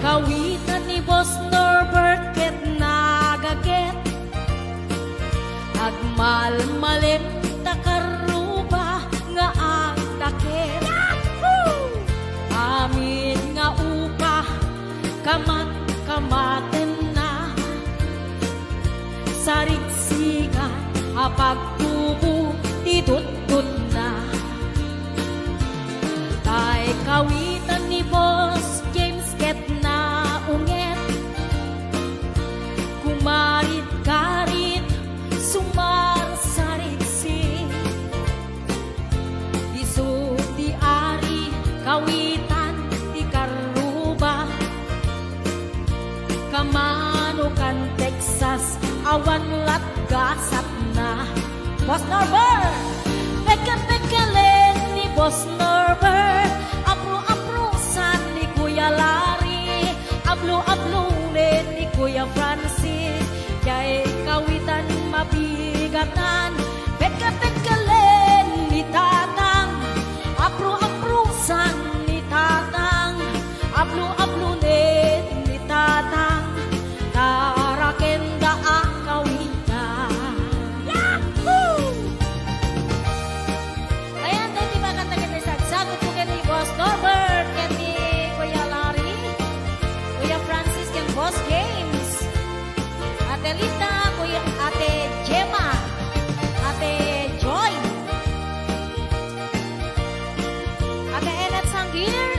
kawitan ni Boss Norbert ket nagaget agmalmalem takaruba nga ang takit amin nga upa kamat-kamaten na sarigsigan apagtubo ditutut na tay kawitan ni Boss James ket na unget kumarit-karit sumar sarigsi isu di ari kawitan di karuba kamanukan Texas awan lat gasat na Boss Norbert peke-pekelen ni Boss Norbert apro-aprosan ni Kuya Larry ablo-ablunen ni Kuya Francis kay kawitan mabigatan peke-pekelen ni Tatang apro-aprosan ni Tatang ablo-ablunen ni Tatang tarakenda ang kawitan Yahoo! Ayan, dahil di ba kantagin na sagot ko ni Boss Norbert ken ni Kuya Larry Kuya Francis ken Boss James Ate Lita, Kuya Ate Gemma Ate Joy Ate Enet Sanggir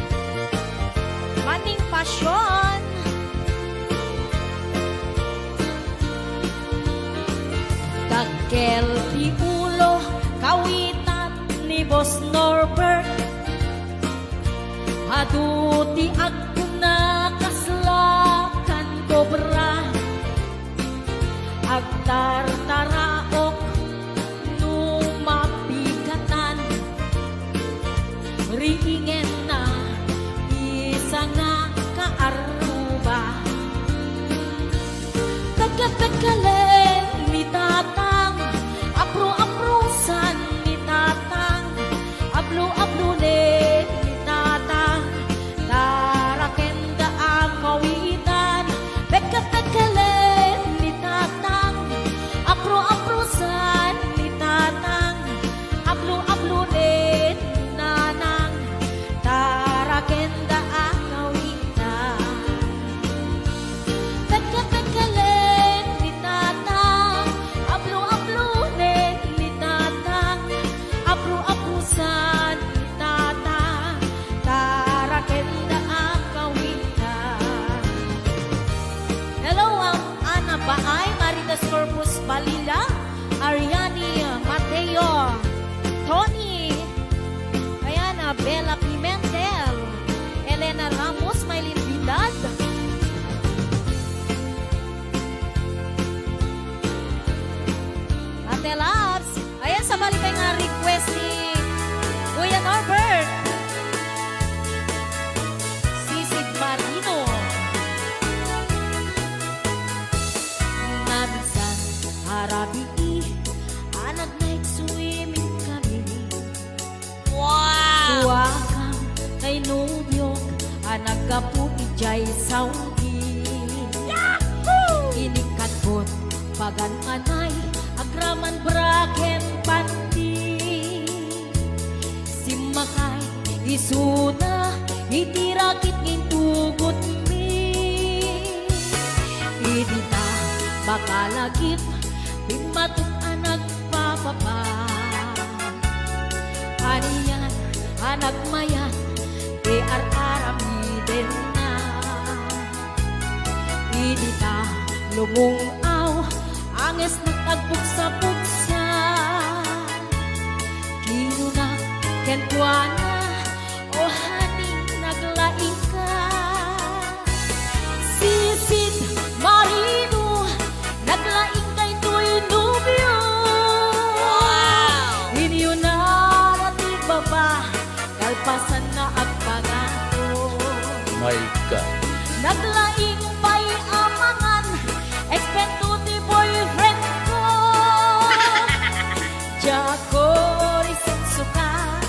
Maning Pasyon Dagkel di ulo kawitan ni Boss Norbert aduti agkuna kaslakan kobra agtartaraok numapigatan riingen na isa nga kaaruba pagkapagkalen ni Tatang apro-aprosan ni Tatang ablo-ablunen ni Tatang tarakenda ang kawitan pagkapagkalen ni Tatang apro-aprosan ni Tatang ablo-ablunen ni Nanang tarakenda ang kawitan pagkapagkalen ni Tatang ablo-ablunen ni Tatang apro-aprosan ni Tatang tarakenda ang kawitan Hello, Ana Baay, Maritas Corpus Balila, Ariani Mateo, Tony, ayan, Bella Pimentel, Elena Ramos, Maylin Vidal, Ate Labs, ayan, sa balik nga request ni Kuya Norbert, Sisig Marino, Nabisan, Arabi, anak night swimming kami. Wow! Suwakam kay nubyo, anak kapu ijay Saudi. Yahoo! Inikatbot, pagan anay, agraman braken pandi. Simakay, isuna, itirakit ngintugot mi. Idita, bakalagip, bimatuk anak papapa. Aniyan, anak mayan, arami-den na. Idita, lumungaw, anges nagtagbuksa-buksa. Kinuna, kentuana, o haning naglaing ka. Sisid Marino, naglaing kay tuy nubyo. Wow! Inyo na natig baba, kalpasan na agpagato. My God. Naglaing pa'y amangan, ekspento ti boyfriend ko. Jako risit suka,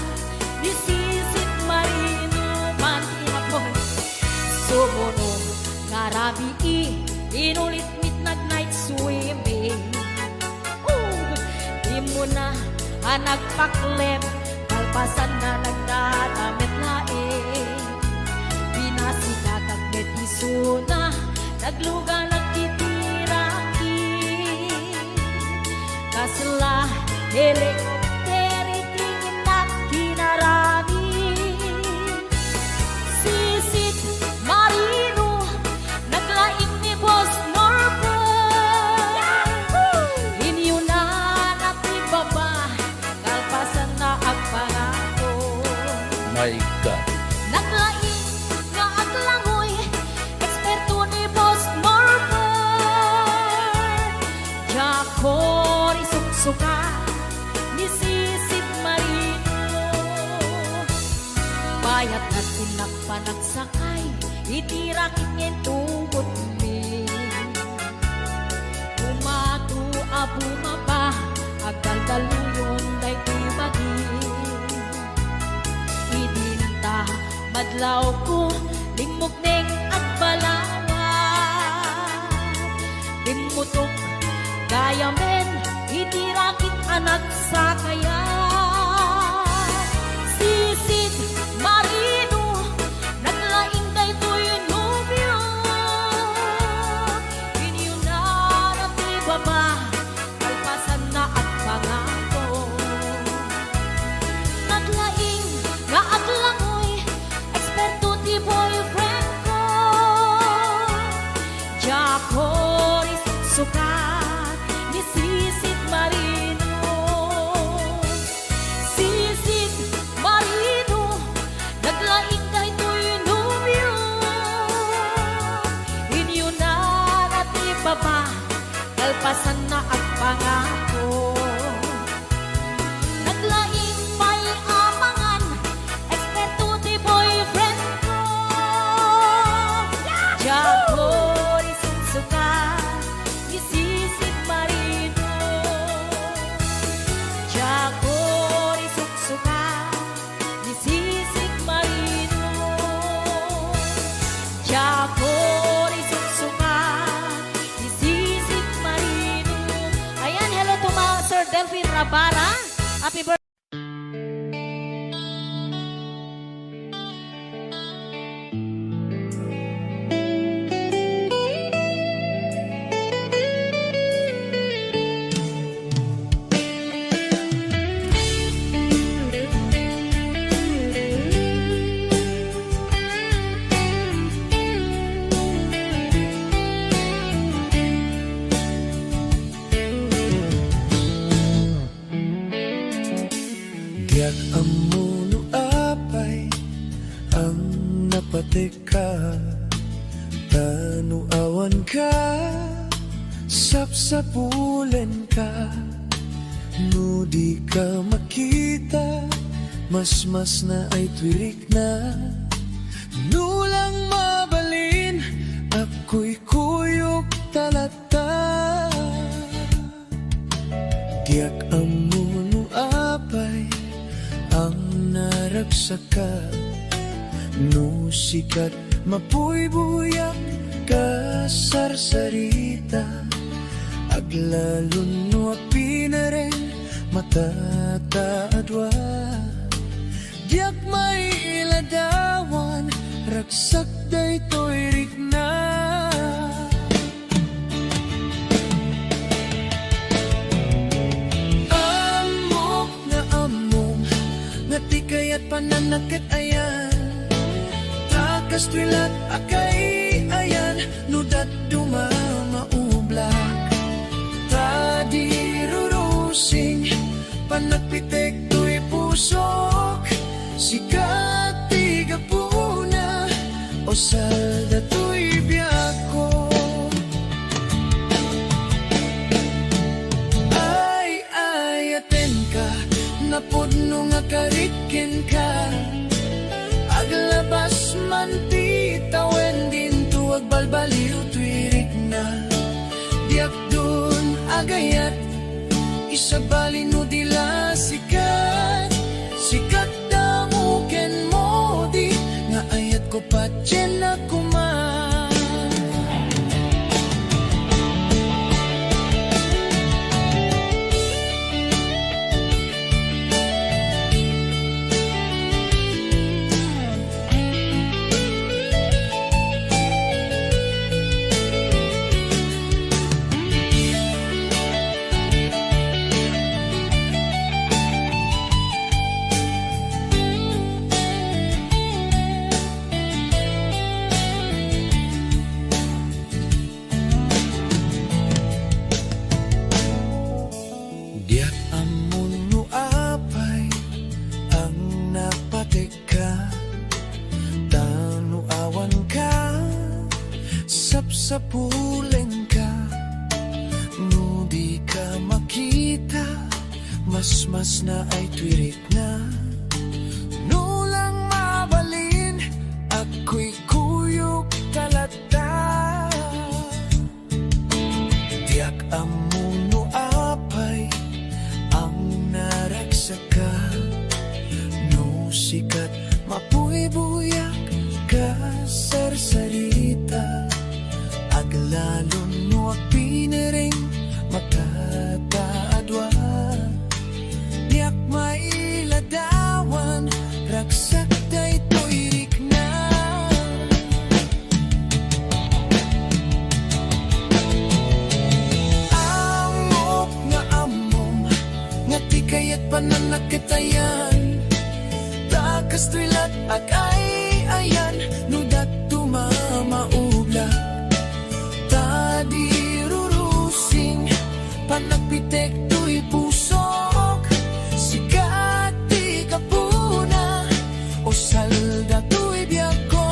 disisit marino man hapon. Sumunod Karabi inulit midnight swimming. Di mo na nagpaklep, kalpasan na nagdadamit laing. Pinasika kag betisuna, nagluga nagtitiraki. Kasla helikopteri tingin na kinarami. Sisit marino, naglaing ni Boss Norbert. Inyo na natibaba, kalpasan na ang pangako. My God. Naglaing nga aglangoy, eksperto ni Boss Norbert. Jacori suksuka, ni Sisit Marino. Bayat na tinagpanagsakay, itirakit ngayon tungkot mi. Umatu abumaba, agdaldaluyon day tibagin. Idinta madlaw ko, limog neng agbalawat. Dimutok gaya men, itirakit anak sa kaya. Sisit Marino, naglaing daytoy nobyo. Inyo na natibaba, kalpasan na at pangako. Naglaing nga aglangoy, eksperto ti boyfriend ko. Jacori sukat ni Sisit Marino. Sisit Marino, naglaing daytoy nobyo. Inyo na natibaba, kalpasan na at pangako. Naglaing may amangan, eksperto ti boyfriend ko. Jacori suksukan ni Sisit Marino. Jacori suksukan ni Sisit Marino. Jacori suksukan ni Sisit Marino. Ayan, hello to Sir Delphine Rabara. Happy birthday. Diyak amuno apay ang napatika, tanuawan ka, sapsapulen ka. No di ka makita, mas na ay twirik na. Nulang mabalin, ako'y kuyok talata. Diyak amuno apay ang naragsaka, no sikat mapuybuyak kasarsarita. Aglalon no pinaren matataadwa. Diyak may iladawan, ragsak daytoy rikna. Amok na among natikayat pananakit ayan. Takas twilat akay ayan, nudat dumamaublak. Tadirurusing panagpitek to'y pusok. Sikat tigapuna o salda to'y biyako. Ay aten ka, napudno nga karikin ka. Aglabas man ti tawen din tuwag balbaliw tuwirik na. Diyak dun agayat, isabali no dila sikat. Sikat damuken mo di, nga ayat ko patyen na kuman. sa puleng ka. No di ka makita, mas na ay twirik na. No lang mabalin, ako'y kuyok talata. Tiyak amuno apay ang naragsaka. No sikat mapuy-buyak ka sarsarita. Aglalon no piniring makataadwa. Niyak mailadawan, ragsak day tuirik na. Amok nga amom, nga di kaya't pananagkatayan. Takas twilat ag ay ayan, nudat tumamaubla. Tadi rurusing, panagpitek to'y pusok. Sikat di kapuna, o salda to'y biyako.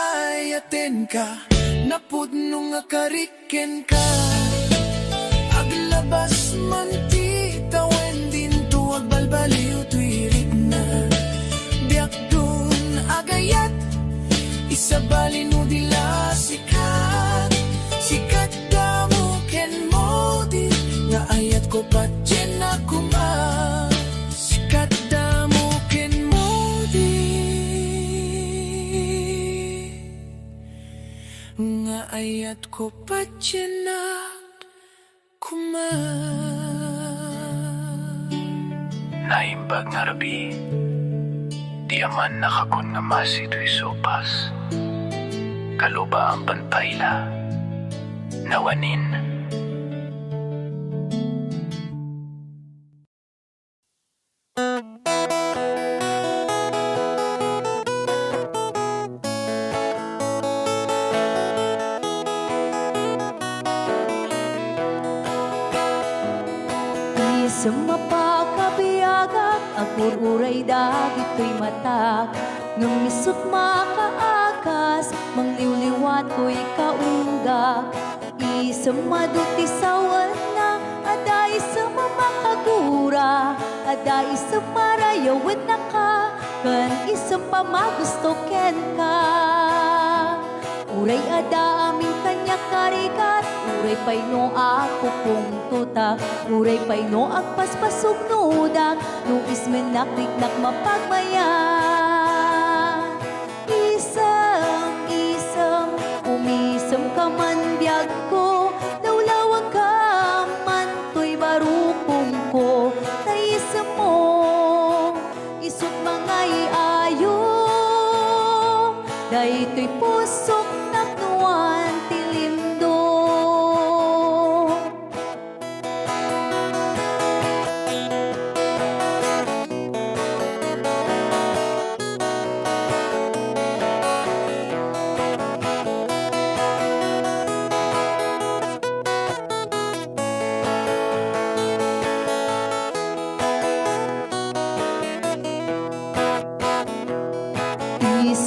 Ay, aten ka, napudno nga kariken ka. Aglabas man ti tawen din tuwag balbaliw tuirik na. Biyak dun agayat, isabalin mo dila sikat. Sikat damo ken mo di, nga ayat ko patyen na kuma. Sikat damo ken mo di, nga ayat ko patyen na kuma. Naimbag nga rabi, di aman nakakon nga masito'y sopas. Kaluba ang pantayla, nawanin. Sa mapakabiyagak, agur-uray dagito'y matak. Nung misut makaakas, mangliwliwat ko'y kaunggak. Isang maduti sawan na, aday sa mamakagura. Aday sa marayawin na ka, kan isang pamagusto ken ka. Uray ada aming kanya karikat, uray pay no ako kung tuta. Uray pay no agpaspasog nudak, no ismen nakriknak mapagmayan. Isam, umisam ka man biyag ko, lawlawag ka man to'y barukong ko. Taisam mo, isot mga iayo, dahi to'y pusok naknuan tilindo.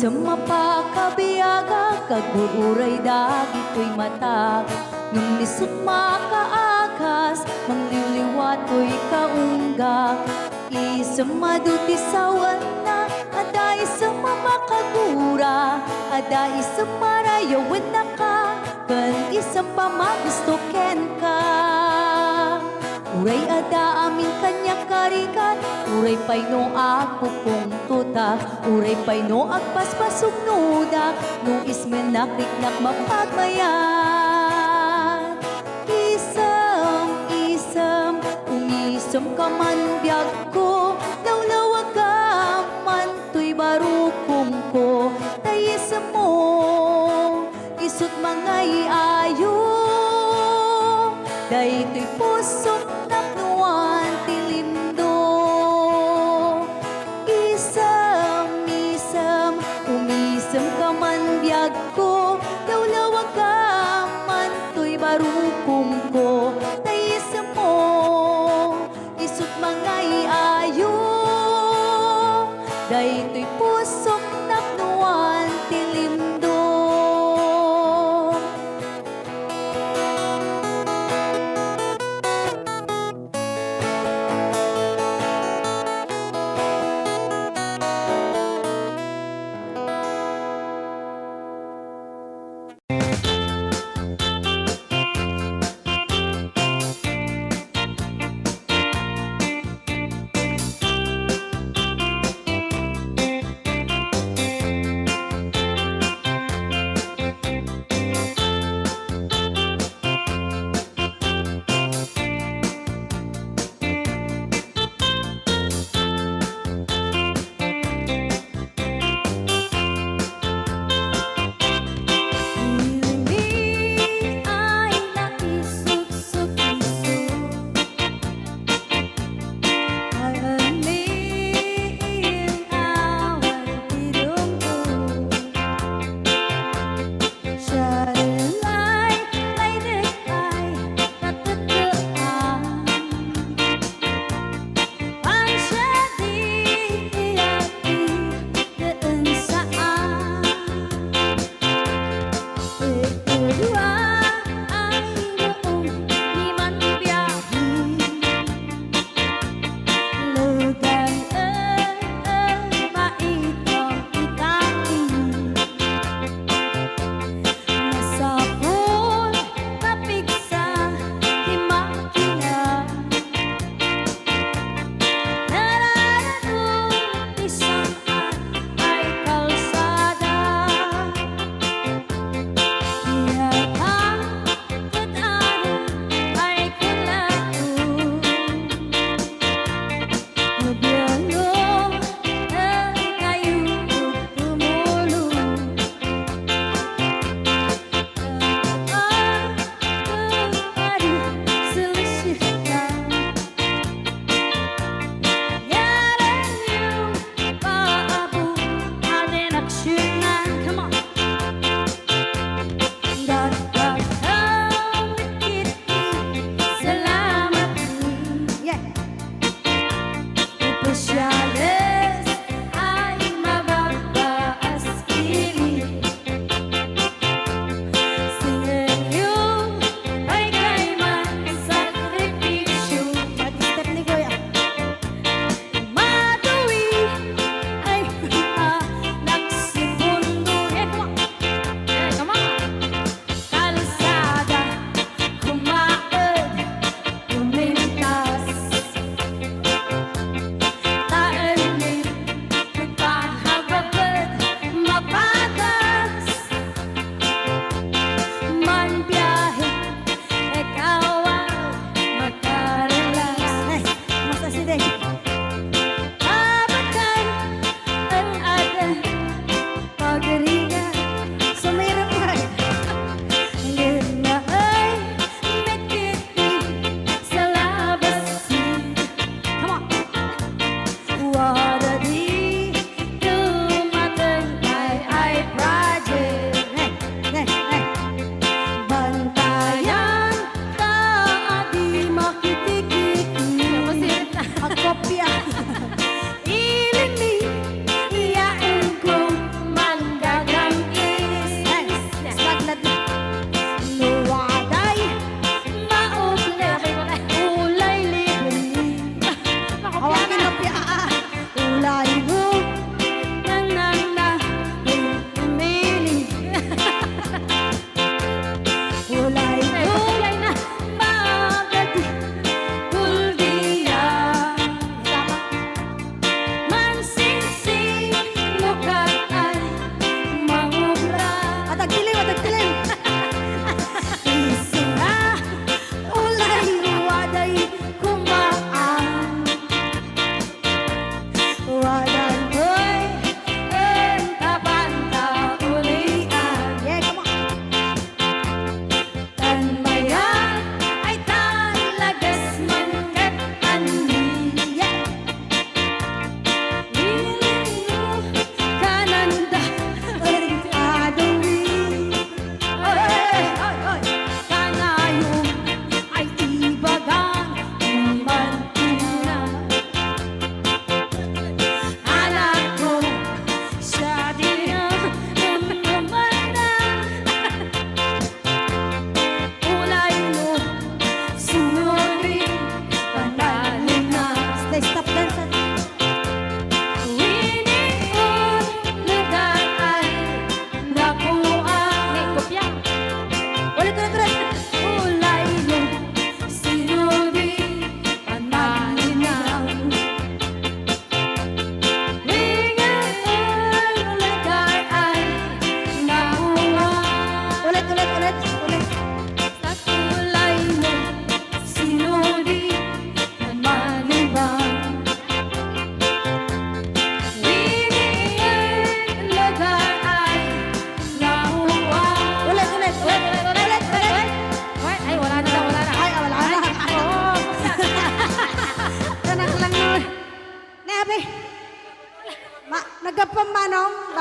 Sa mapakabiyaga, kagururay dagito'y mata. Nung lisot makaakas, mangliliwat ko'y kaunggak. Isang maduti sawan na, aday sa mamakagura. Aday sa marayawin na ka, kan isang pamagusto ken ka. Uray ada amin kanya karikat, uray pay no ako kung tuta. Uray pay no agpaspasog nudak, no ismen nakriknak mapagmayan. Isam, umisam ka man biyag ko, lawlawag ka man to'y barukong ko. Tayisam mo, isut mga iayo, dahi to'y pusok naknuan tilindo. Isam, umisam ka man biyag ko, lawlawag ka man to'y barukong ko. Tayisam mo, isut mga iayo, dahi to'y pusok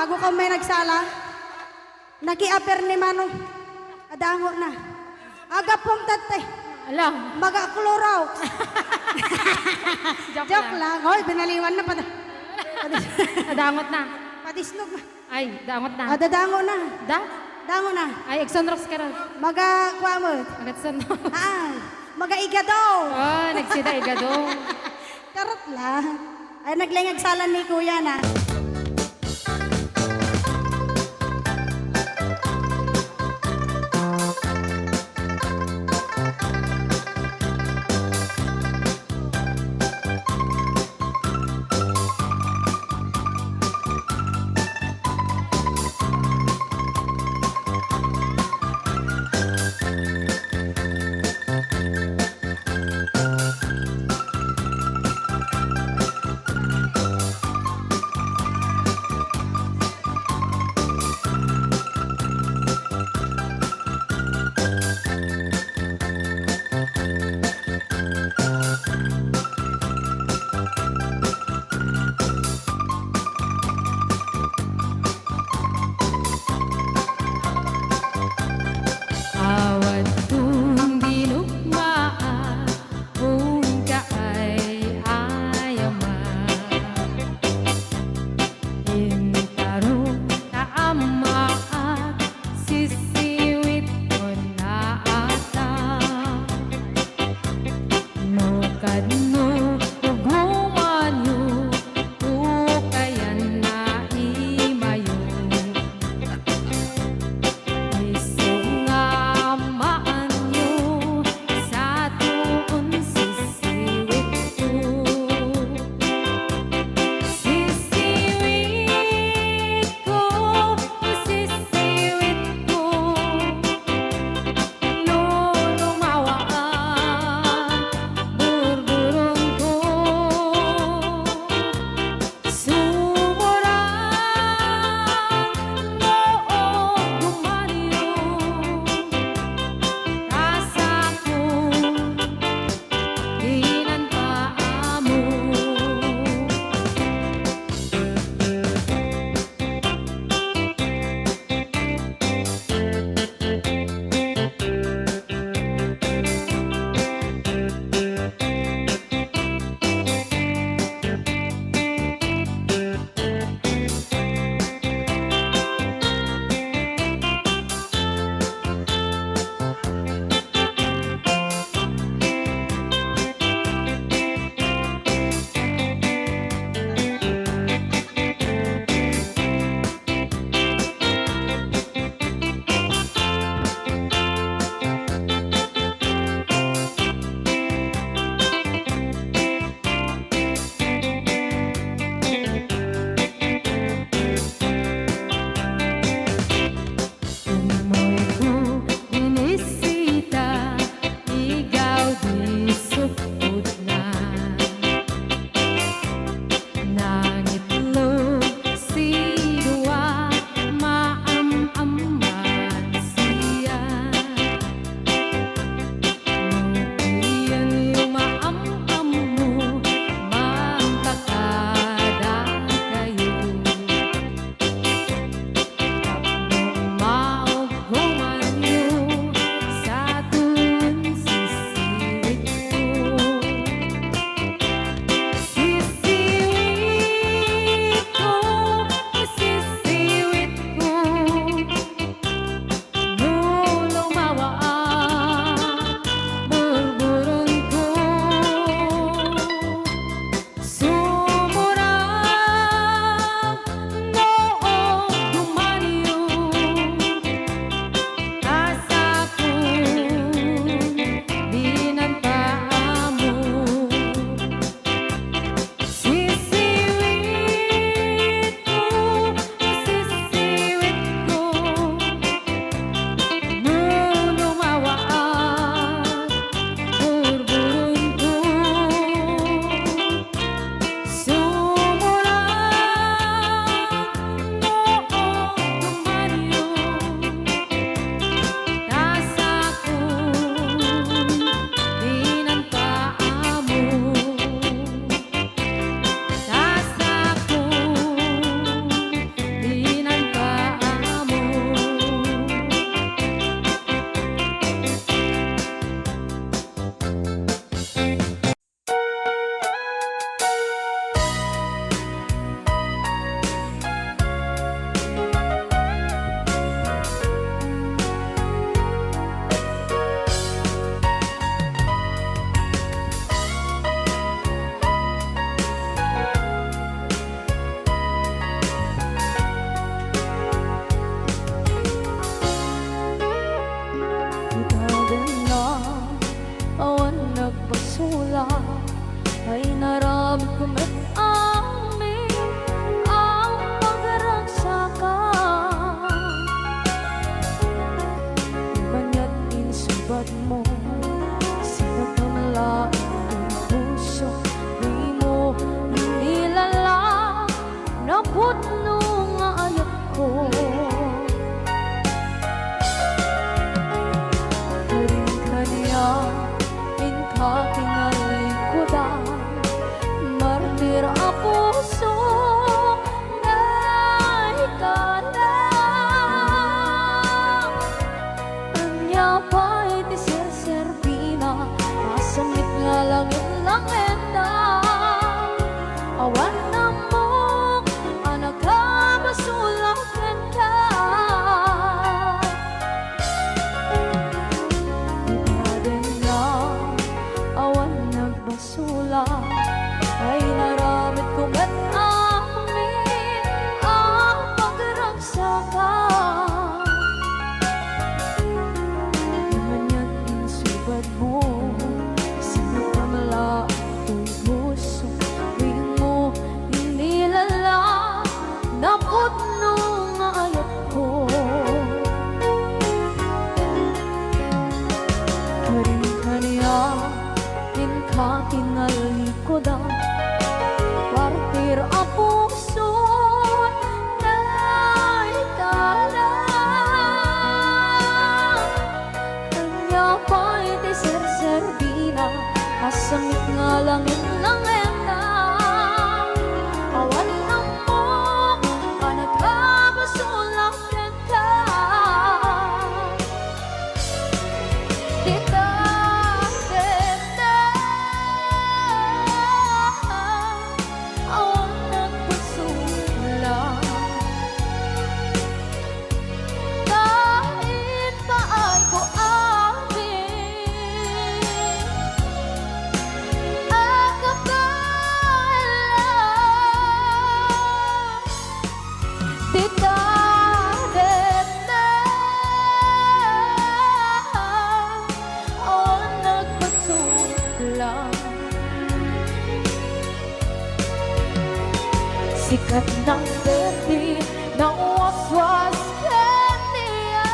bago ka may nagsala, nakiaper ni Manong. Adango na. Aga pong tatay. Alam. Mag-aklorox. Joke lang. lang. Hoy, binaliwan na pa. Nadangot na. Patisnog na. Ay, dangot na. Dadango na. Da? Dango na. Ay, Exonrox ka rin. Maga-kwa mo. Exonrox. Maga-igado. Oh, nagsida igado. Karot lang. Ay, naglingag salan ni kuya na. ko. Kanya inka kinalikudan, martir a puso na ikalang. Anya pa'y ti Serbina, masamit nga langit lang endang. Awan na mo, anak ka basulang kanta. Basula ay naramit ko at amin ang pagragsakan. Namanyan ang subad mo, sinakamala ang puso. Tuwing mo inilala, naputno nga ayat ko. Karin-kanya inka kinalikodan, partir a puso na ikalang. Kanya pa'y ti Serbina, asamit nga langit lang endang. Awan ang mo, anak ka basulang kanta. Sikat ng berdi, ng waswas kaniya,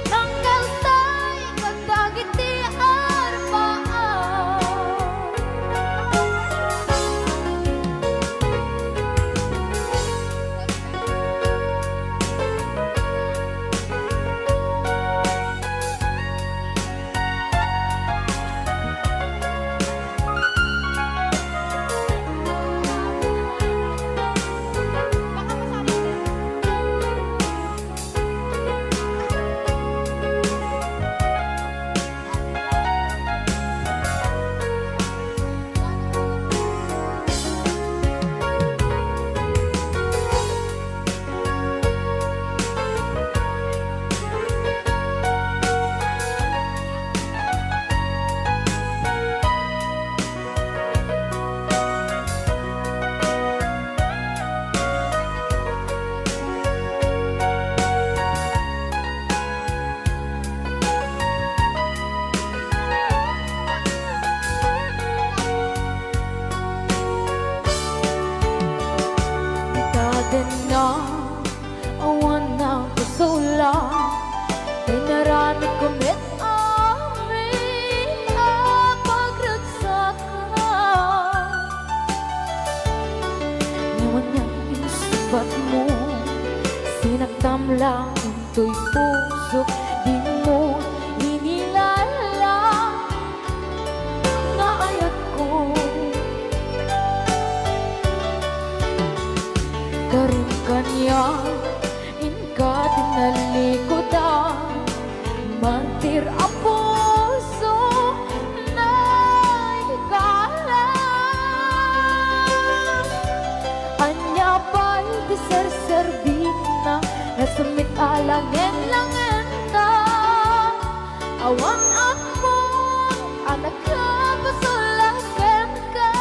ng kaltay, kagdagit di arbaan. Na awan ng kasula, pinaramit ko met amin ang pagragsakan. Ngayon niyang insubat mo, sinaktam lang into'y puso, di mo inilala nga ayat ko. Karin-kanya inka tinalikodan, mantir a puso na ikalang. Anya pa'y ti Serbina, nasamit alangen langen na. Awang ako, anak ka basulakan ka.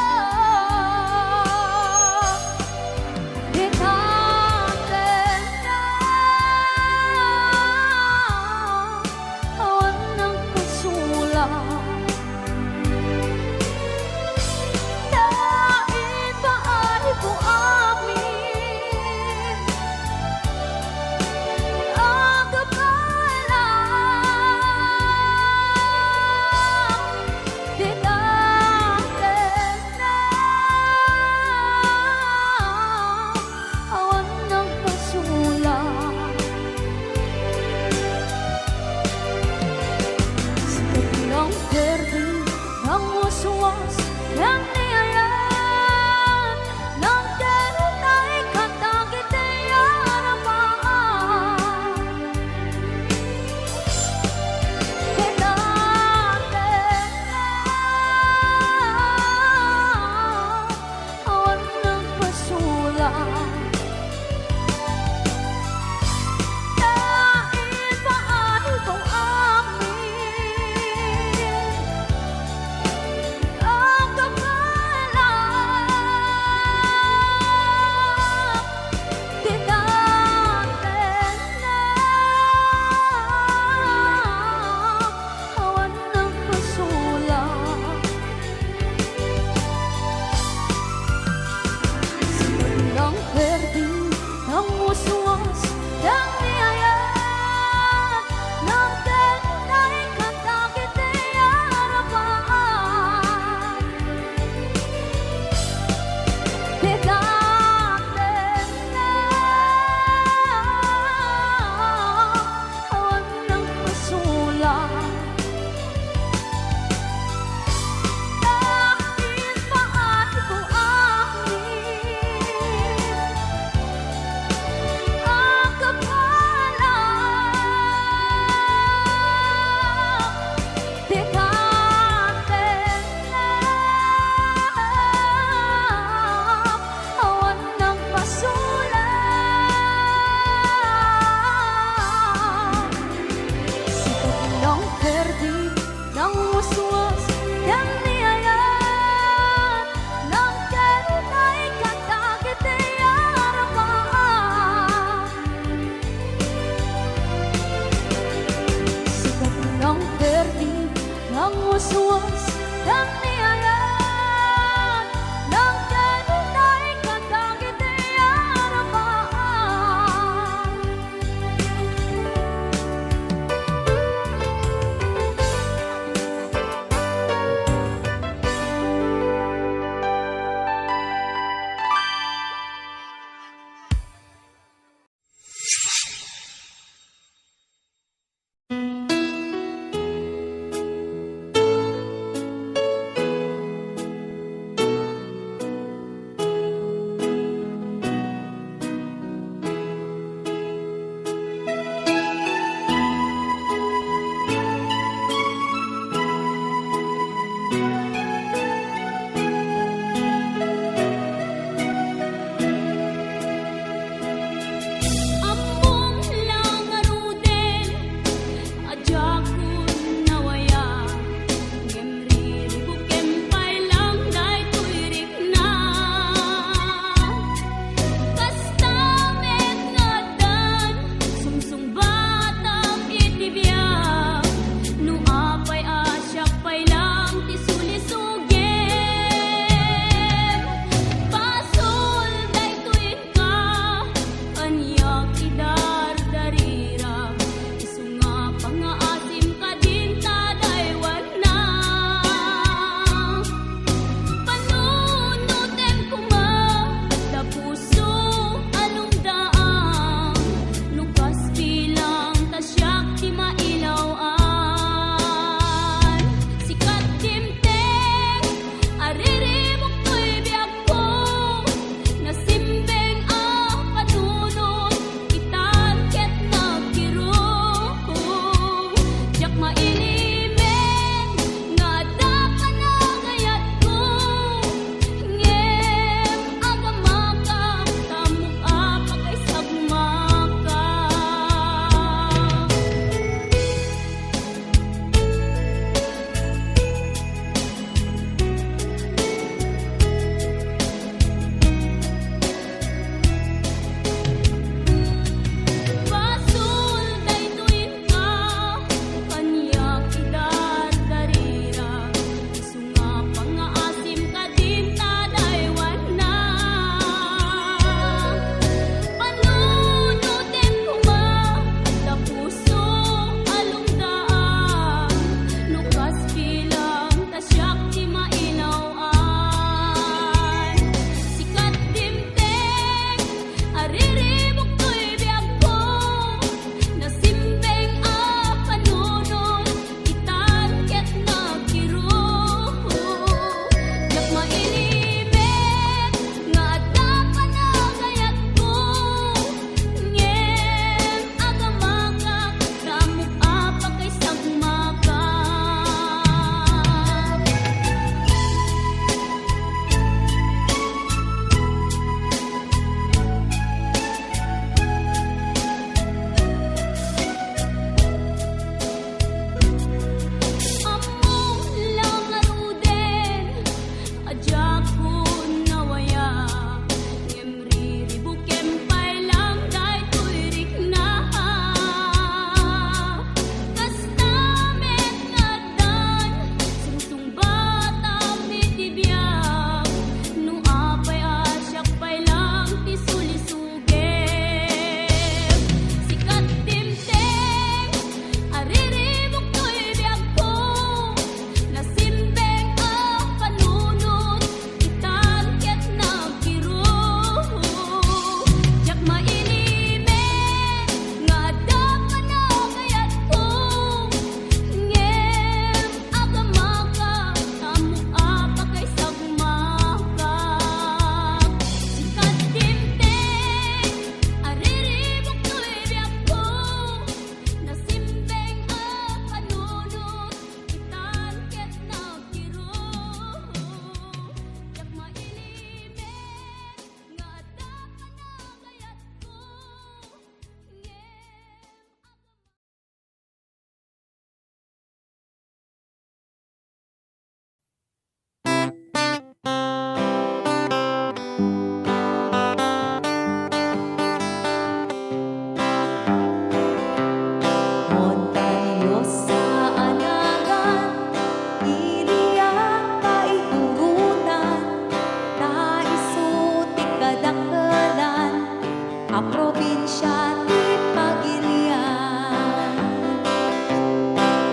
a probinsya ti Pagilian.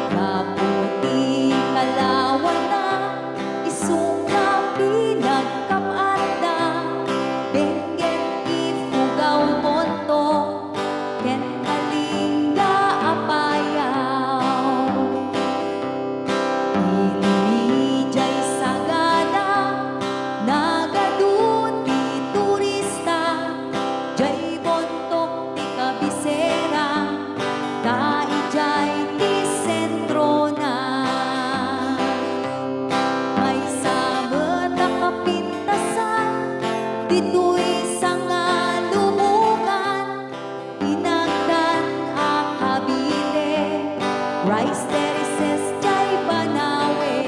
Kaputi kalawan na, isungka pinagkapanda, benggen ifugaw monto, ken kalingga apayaw. Ilimijay sagana, nagaduti turista, jay bontok ti kabisera, daijay ti sentro na. May sabet na kapintasan, dito'y sanga lumungan, inagdan a kabile, rice terraces jay banawe.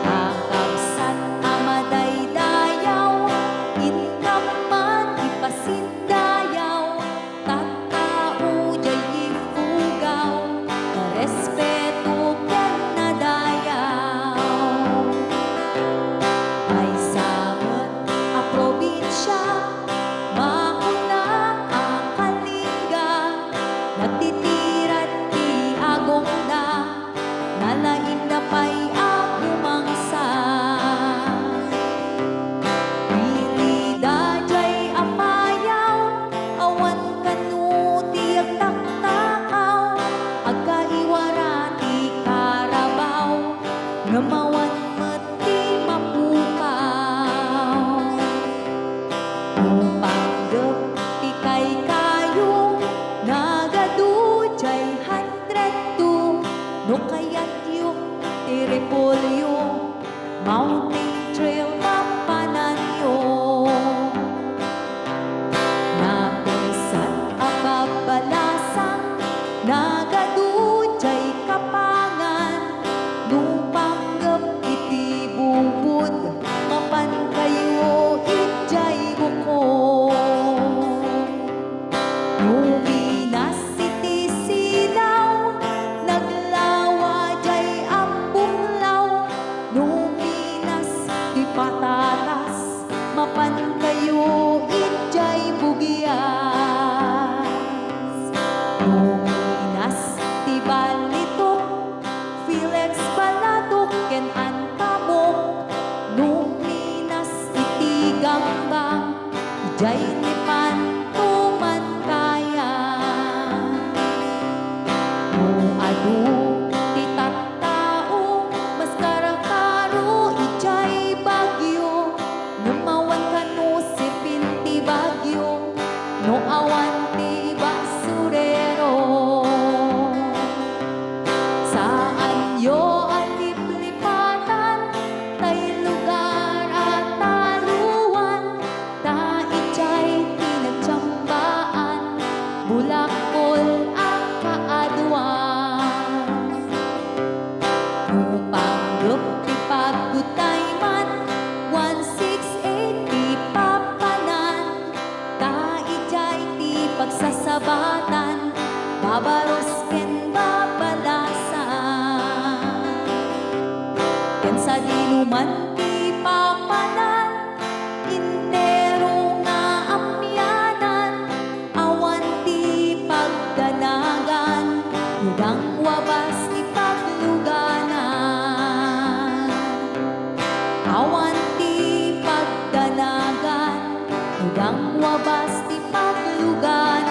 Akabsat amaday dayaw, inkaman ipasindayaw, tattao jay ifugaw, respeto ken nadayaw. May sabet a probinsya, mauna ang kalingga, natitiran ti agong na, nalain na pa'y agumangsa. Pili dajay apayaw, awan kanu ti agtaktakaw, agkaiwara ti karabaw, ngamawan met ti mapukaw. Upanggep ti kaykayong, nagadujay 102, no kayat yung ti repolyo, mountain trail mapananyo. Napisan a babalasang, nagadujay kapangan, nupanggep iti bubud, mapan kayo itjay buko. Luminas iti silaw, naglawa jay ambuklaw, luminas ti patatas, mapan kayo itjay bugyas. Luminas ti balitok, Felix Balatok ken antamok, luminas iti gambang, ijay ni pantuman kaya. Adu ti tattao, mas karakaro ijay bagyo, numawan kanu sipin ti bagyo, no awan ti basurero. Saan yo aliplipatan, tay lugar at taluan, taichay tinagtsambaan, bulakol ang kaaduan. Upanggep ti pagdutayman, 168 ti papanan, taichay ti pagsasabatan, babaros ken babalasan. Ken sa diluman ti papanan, intero nga amyanan, awan ti pagdanagan, hudang wabas ti pagluganan. Awan ti pagdanagan, hudang wabas ti pagluganan.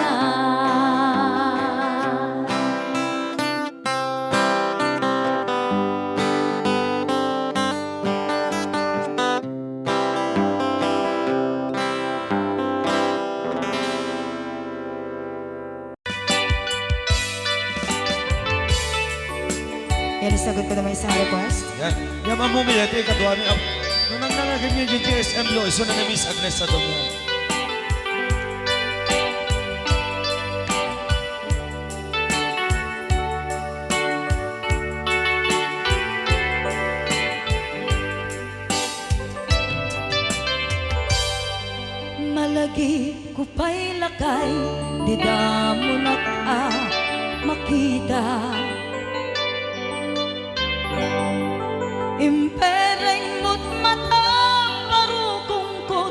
Yan, isagot ko naman isang request. Yan. Yan ang mumiyete, kadwa ni Ab. Nung nangangagan niya yung TSM lo, iso na na Miss Agnes sa doon. Malagi ko pa'y lakay, di damo makita. Impereng mo't matang parukungkot,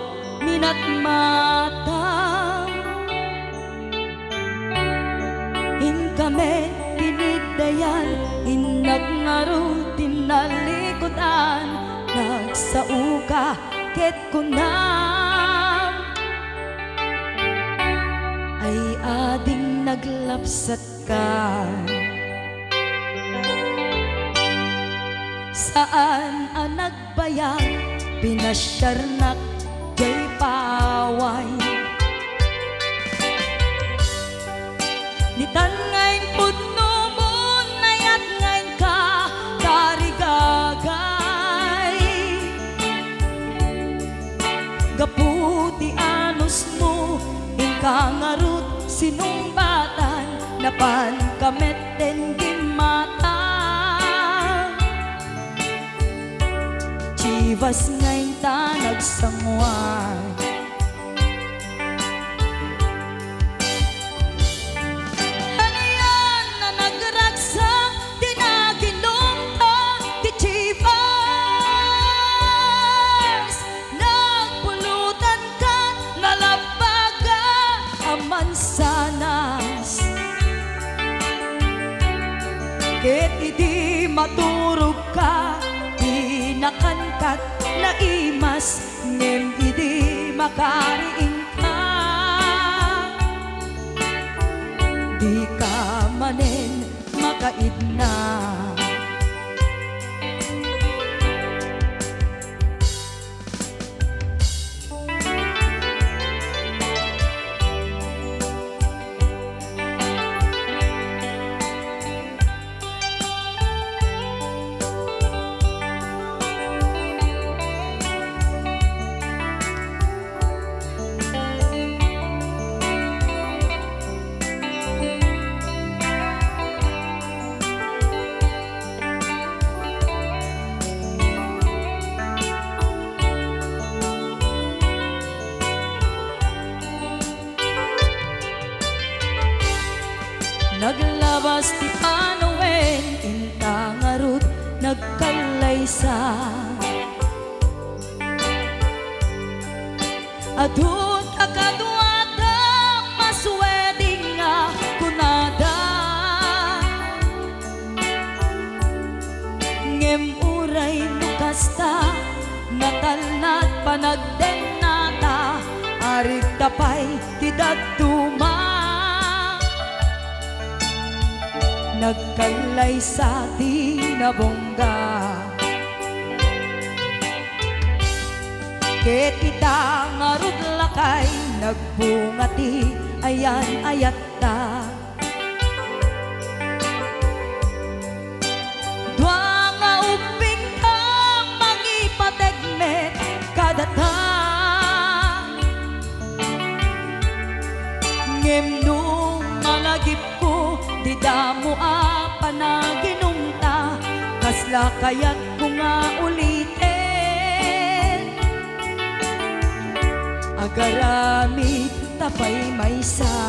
mata in kami tinidayan in nagnaro tinalikutan nagsauka ket kunam ay ading naglapsat ka saan ang nagbayag pinasyarnak jay paway nitan ngayon pudno mo nayat ngayon ka karigagay gaputi anos mo inkangarut sinumbatan napan kamet den di mata chivas ngayon ta nagsangwan mansanas ket idi maturog ka pinakankat na imas ngem idi makariing ka di ka manen makaidna naglabas ti panawen intangarut nagkalaysa adun akaduada masweding nga kunada ngem uray nukasta natalnat panagdenata arig tapay ti daduma nagkalay sa tinabongga ket ita ngarud lakay nagbungati ayan ayatta dua nga uping ka mangipategmet kadata ngem nung malagip ko di damo a panaginumta kasla kayat ko nga ulitin agaramit tapay maysa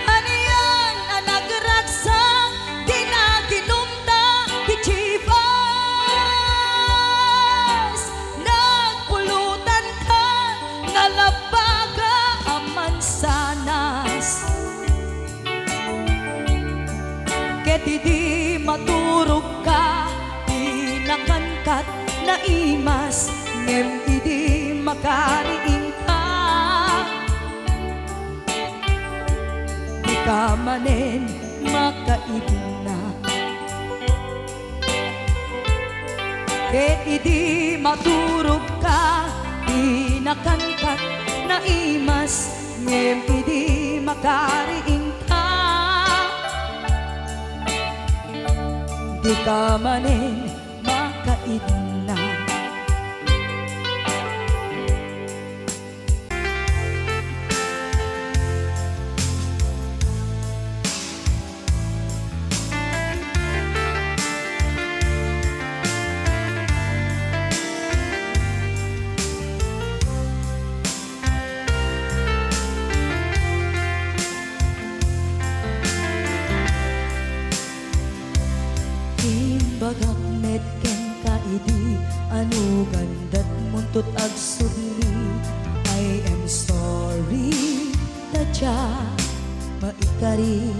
ano yan ang nagragsak di naginumta di chivas nagpulutan ka nalabaga ang mansanas ket di maturog ka pinakankat na imas ngem idi makariing ka di ka manen makaidna ket idi maturog ka pinakankat na imas ngem idi makariing ka di ka manen makaidna bagak met ken ka Ano gandat muntot ag sudli, I am sorry, tadya maikari.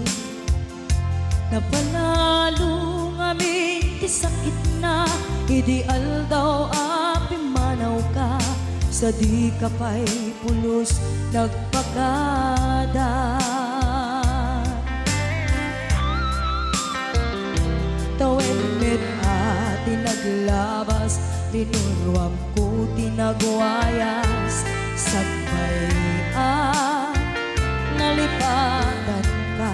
Napanalo ngamin ti sakit na, ideal daw api manaw ka, sa di ka pa'y pulos nagpagada. Tawen med ati naglabas, tinurwam ko tinagwayas, sabay nalipatan ka.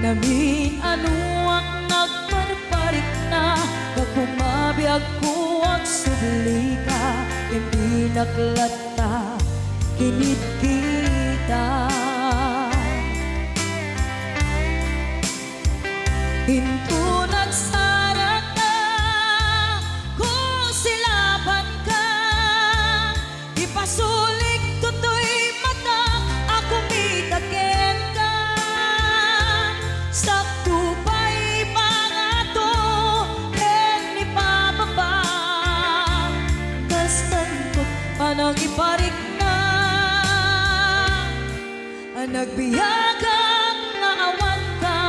Namin ano ang nagparparik na, nagpumabiyag ko ang subli ka, hindi naklata, kinit kita. Hinto nagsarat na, kung silaban ka, ipasulik tutoy mata, ako mitakin ka. Sakto pa'y pangato, ken ipababa, kastan ko panang iparik na, ang nagbiyagang naawan ka.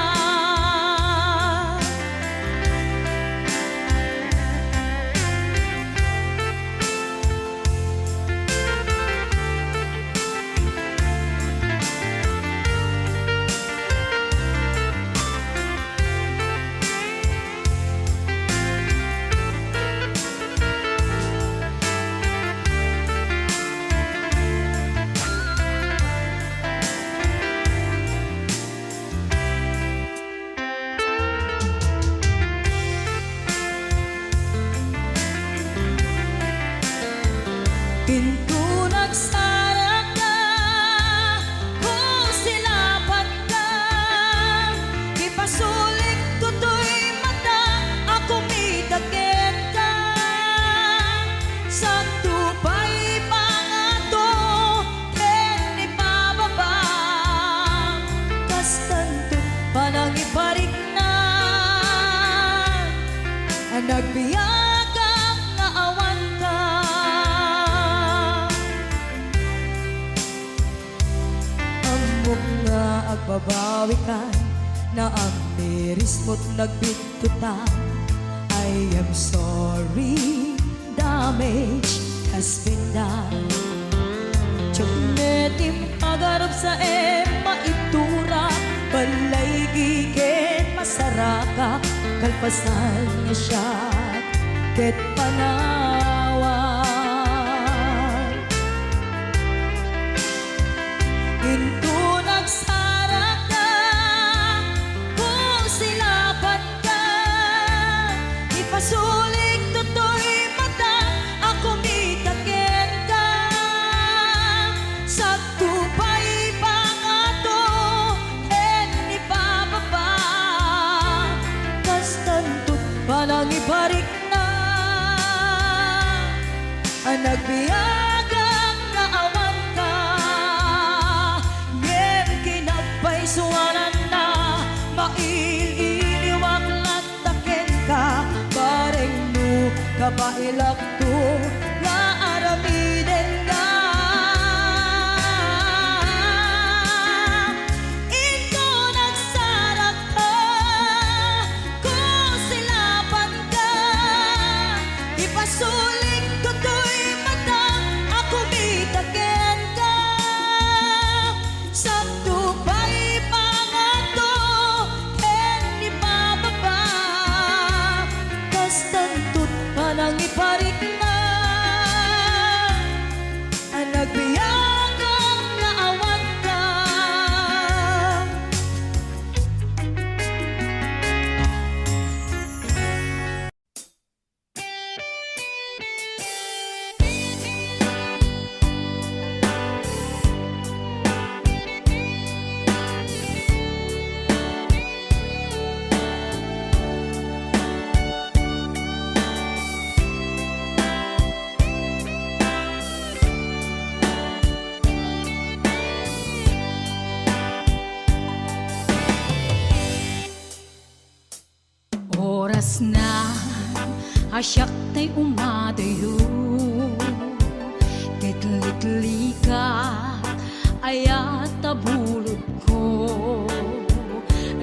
Pinto nagsarat na, kung silaban ka, ipasulik tutoy mata, ako mitakin ka. Sakto pa'y pangato, ken ipababa, kastanto panang iparik na, ang nagbiyagang naawan ka. Nga agbabawi ka, na ang miris mo't nagbitutan. I am sorry, damage has been done. Tiyagnetim agarap sa maitura, balay gigen masaraka, kalpasan niya siya, ket panawan. Into nagsarat na, kung silaban ka, ipasulik tutoy mata, ako mitakin ka. Sakto pa'y pangato, ken ipababa, kastanto panang iparik na, ang nagbiyagang naawan ka. Suwanan na, maililiwag lataken ka, bareng no, kapailak to, nga aramiden ka. Ito nagsarat ka, kung silaban ka, ipasulik tutoy mata, ako mitakin ka. Sakto pa'y pangato, ken ipababa, kastanto't panang iparik na, ang nagbiyagang naawan ka. Asyak tay umadayo Kitlikli ka Ayat tabulod ko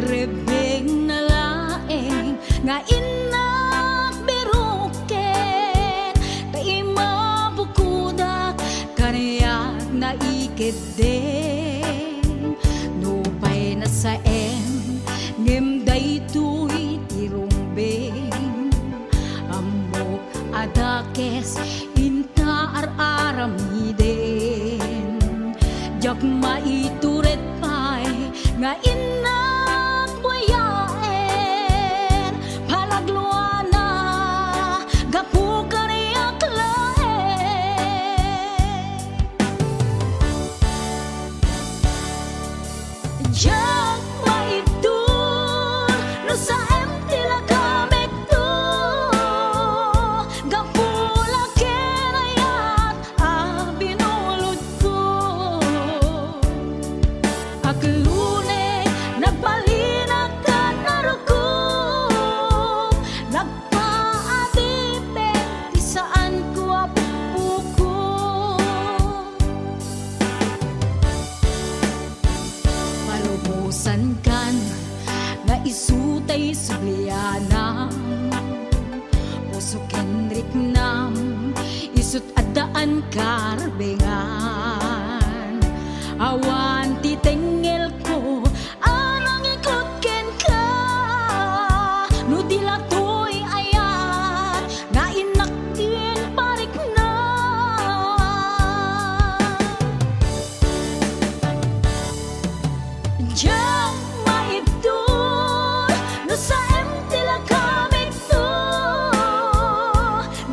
Rebeng na laeng Nga inak biruken Tay mabukudak Kanayak na ikideng Nupay na sa ngem daytoy tirumbeng Amok adakes inta aramiden Jak maituret pay nga inak buyaen Palagluana gapu kaniyak laen Jak no sa empty la kamek to Gapula kenayat binulod ko Aglune nagbalinag ka naruko Nagpaadipe di saan ko apupuko Palubusan kan na isutay sublianam Puso kenrik nam isut adaan karbengan Awan titengel ko anang ikot ken ka No dilatoy ayat na inakin parik na Diyan maibdol no sa empty la kamig to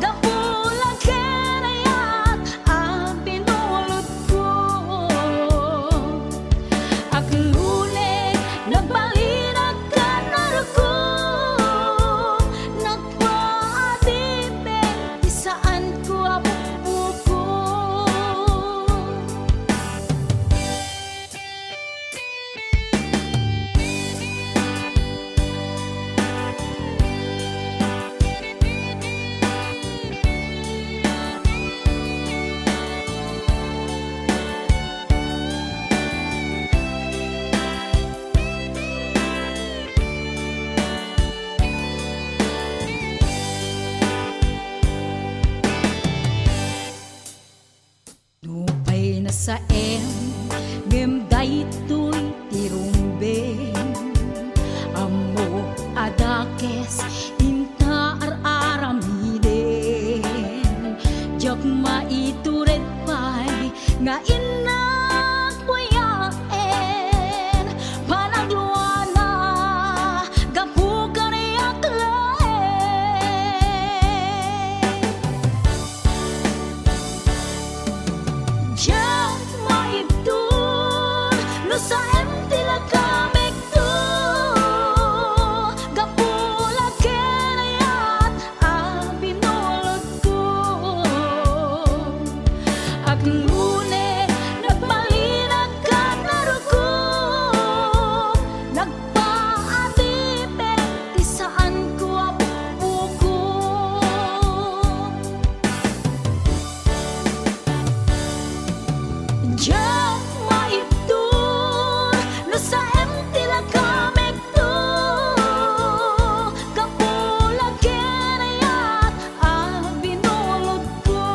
Gapula kenayat binulod ko Aglune nagbalinag ka naruko Nagpaadipe di saan ko apupuko Nupay na sa ngem daytoy tirumbeng Amo adakes inta aramiden Jak maituret pay nga inak buyaen Panagluana gapu kaniyak laen Jak maibdol no sa empty la kamek to Gapula kenayat binulod ko Aglune nagbalinag ka naruko Nagpaadipe di saan ko apupuko Diyan maibdol no sa empty la kamek to Gapula kenayat binulod ko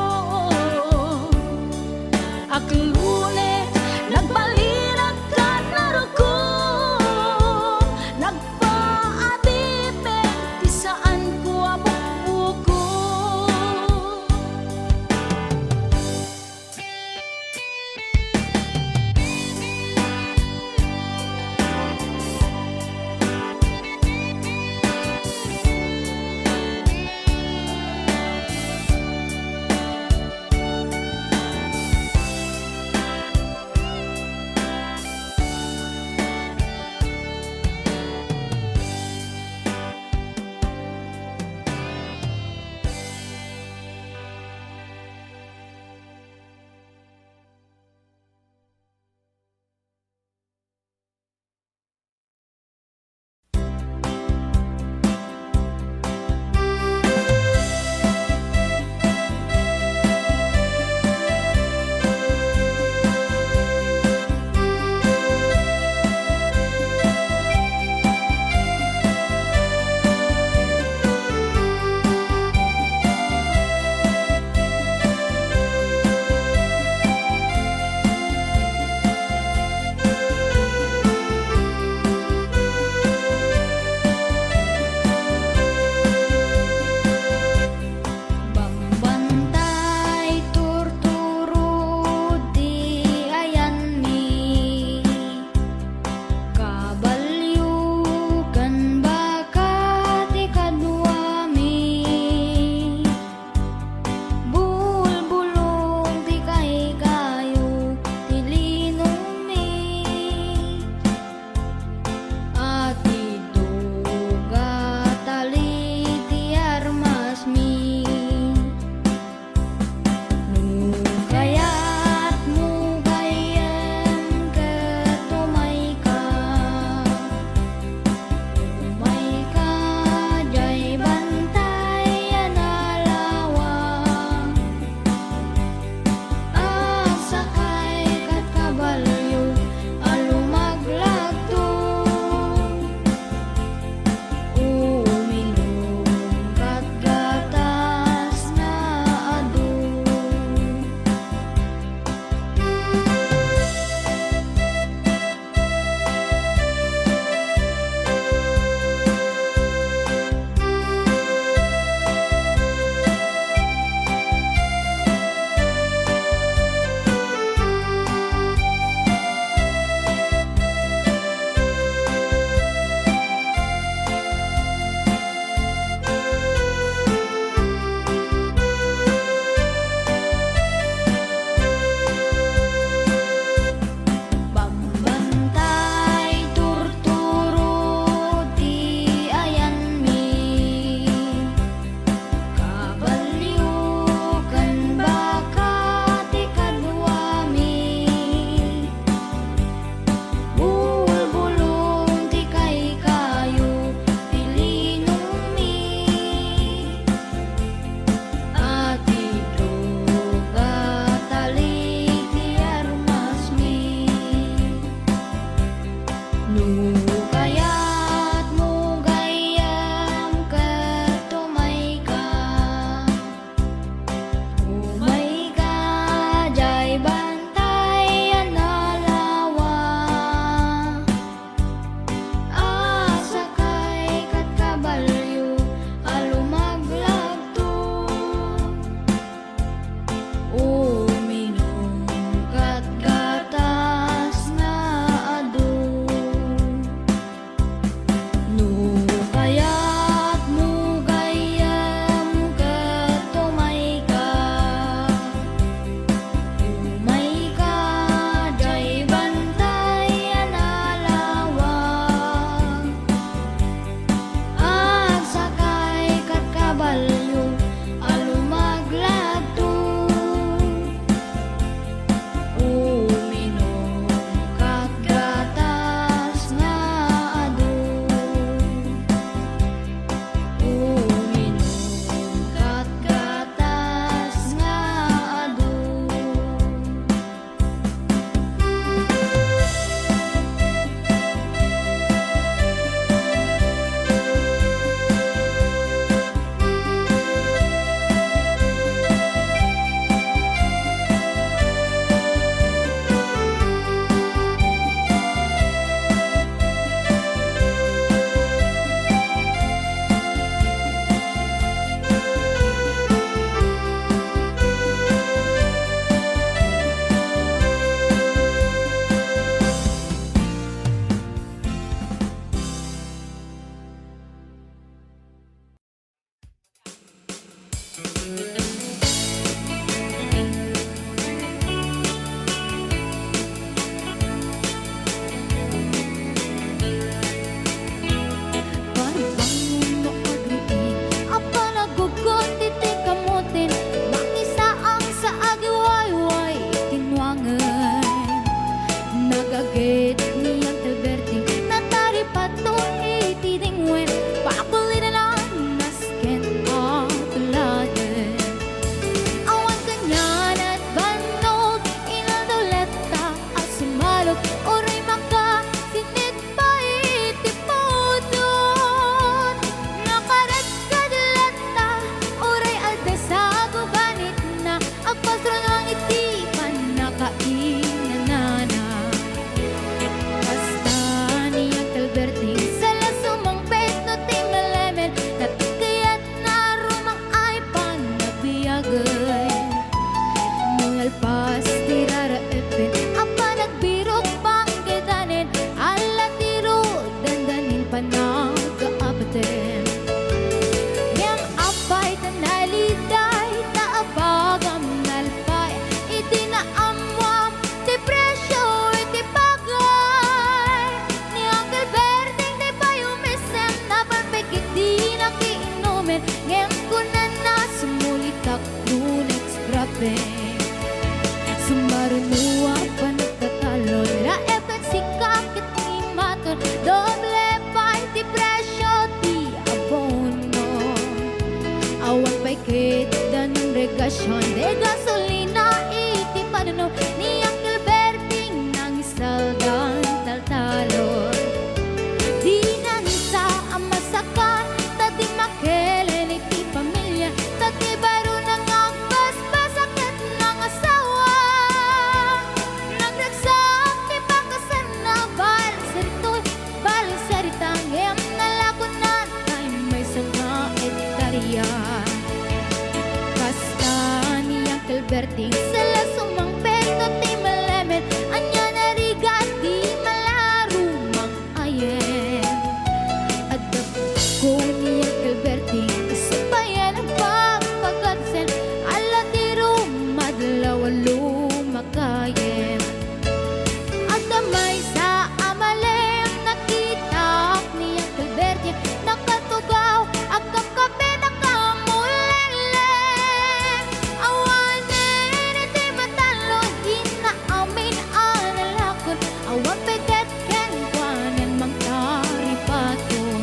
bagay. Mungalpas tirara epen apa nagbirok pangkitanin ala tiro dandanin panagkaabaten. Yang apay tanaliday taabagam nalpay itinaamwam ti presyo iti bagay. Ni Uncle Berting di payumisen na panpikit di nakiinumin ngem kunan na sumulitak nunex grabe. Sumarunua pa nagtatalon na efek si kakit ni maton doble pa ti presyo ti abono. Awan pa'y kita ng regasyon de gasolina iti panuno ni Uncle Berting nang isaldan taltalon. Di na nisa ang masakan tadi makelen iti pamilya tadi baro nang ang basbasakit ng asawa. Nagragsak ti pakasan na balisaritang em nalakunan ay may sanga etarya. Basta ni Uncle Berting sala sumang peto ti malamen anya narigat di malarumang ayen. Adap ko ni Uncle Berting isabayan ang pagpagkansen ala tiro madlaw lumakayen. At damay sa amalem nakita ni Uncle Berting nakatugaw agam kape nakamulele. Awanin iti matalo di na amin analakon awan peget ken kwanen mangtaripaton.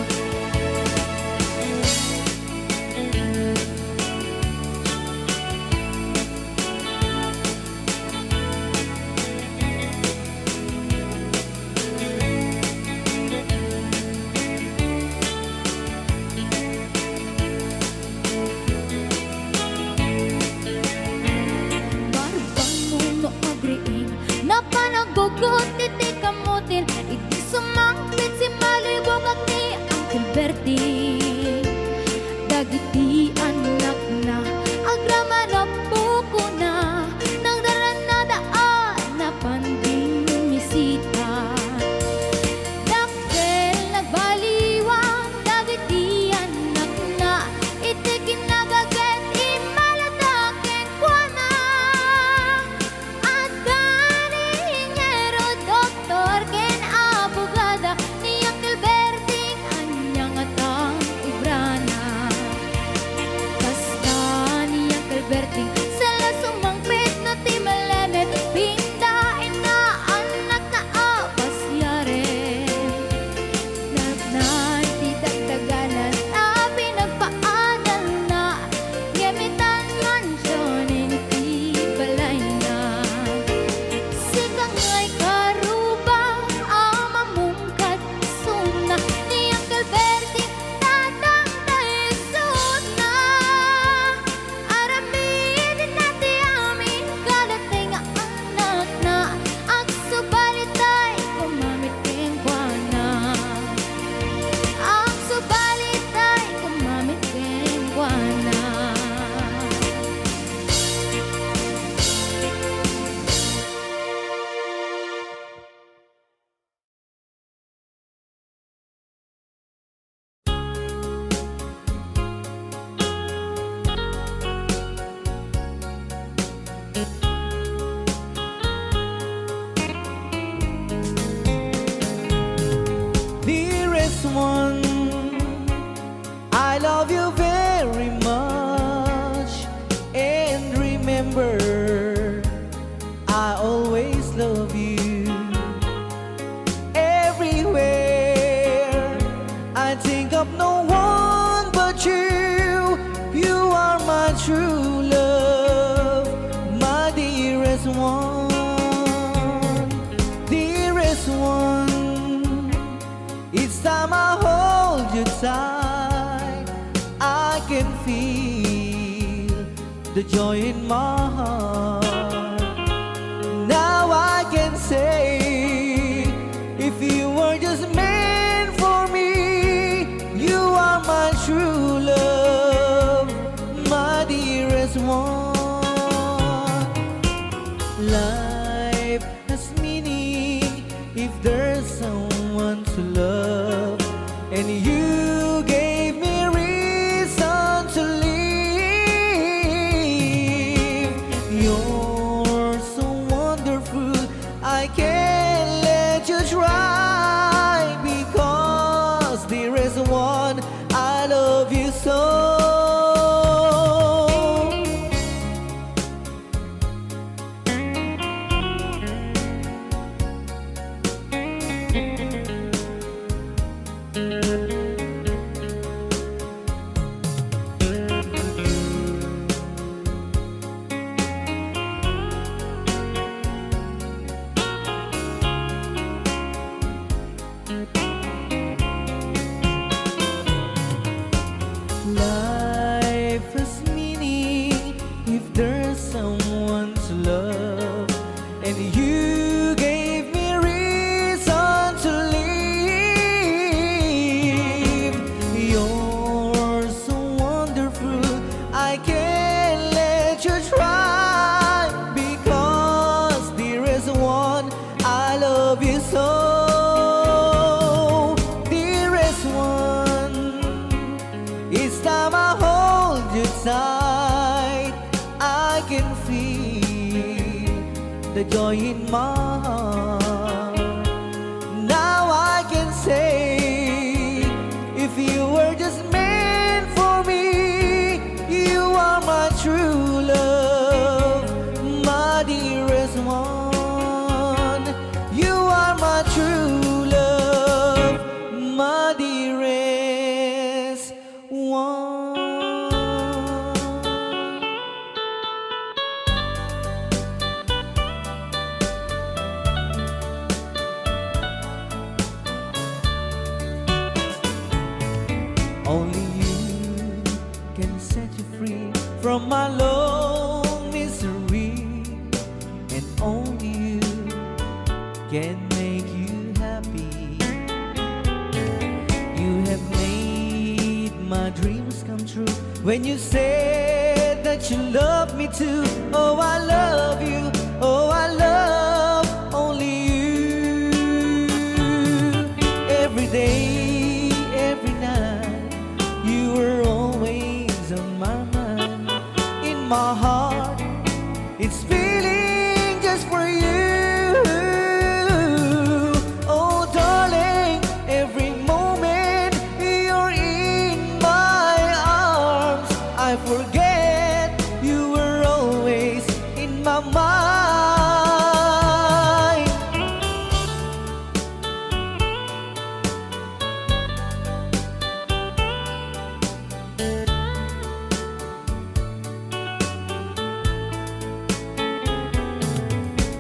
Barbang muno agriing na panagugot iti kamutin iti sumangpit si malibog at ni Uncle Berting. Dagiti anak na agrama na buko na nang daran na daan na panding misita. Dakkel nagbaliwang dagiti anak na iti kinagaget imalataken kwa na. At ganingero doktor ken abogada ni Uncle Berting anyang atang ibrana. Basta ni Uncle Berting sala sumangpit na ti malamet pindain na anak na apasyaren. Nagnay ti dagdaganan na pinagpaadal na gamitan mansyonin iti balay na. Sikang ngay karuba amamungkad suna ni Uncle Berting tatang taisod na. Aramidin nati amin kadating anak na agsubalitay kumamit ken kuana. Agsubalitay kumamit ken kuana. Dearest one, I love you very much. And remember, I always love you. Everywhere I think of no one but you. You are my true love, my dearest one. Dearest one, each time I hold you tight, I can feel the joy in my heart. Now I can say, if you were just meant for me, you are my true love, my dearest one. Life has meaning if there's someone to love, and you gave me reason to live. You're so wonderful, I can't let you try, because there is one I love you so. Life has meaning if there's someone to love, and you gave me reason to live. You're so wonderful, I can't let you try, because there is one I love you so. There is one. Each time I hold you tight, I can feel the joy in my heart. Now I can say, if you were just meant for me, you are my true love, my dearest one. You are my true love, my dearest one. Only you can set you free from my long misery, and only you can make you happy. You have made my dreams come true when you said that you love me too. Oh, I love you. Oh, I love only you. Every day, every night, you were always on my mind. In my heart, it's feeling just for you. Oh, darling, every moment you're in my arms, I forget you were always in my mind.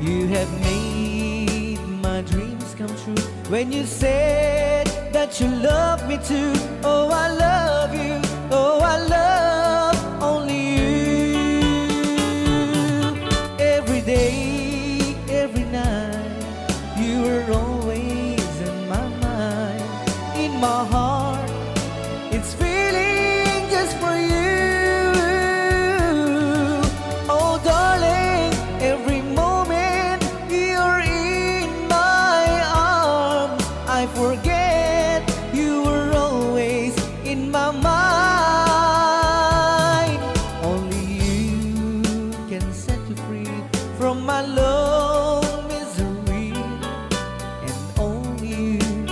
You have made my dreams come true when you said that you love me too. Oh, I love you. Oh, I love only you. Every day, every night, you were always in my mind. In my heart, it's feeling just for you. Oh, darling, every moment you're in my arms, I forget you were always in my mind. Only you can set you free from my long misery, and only you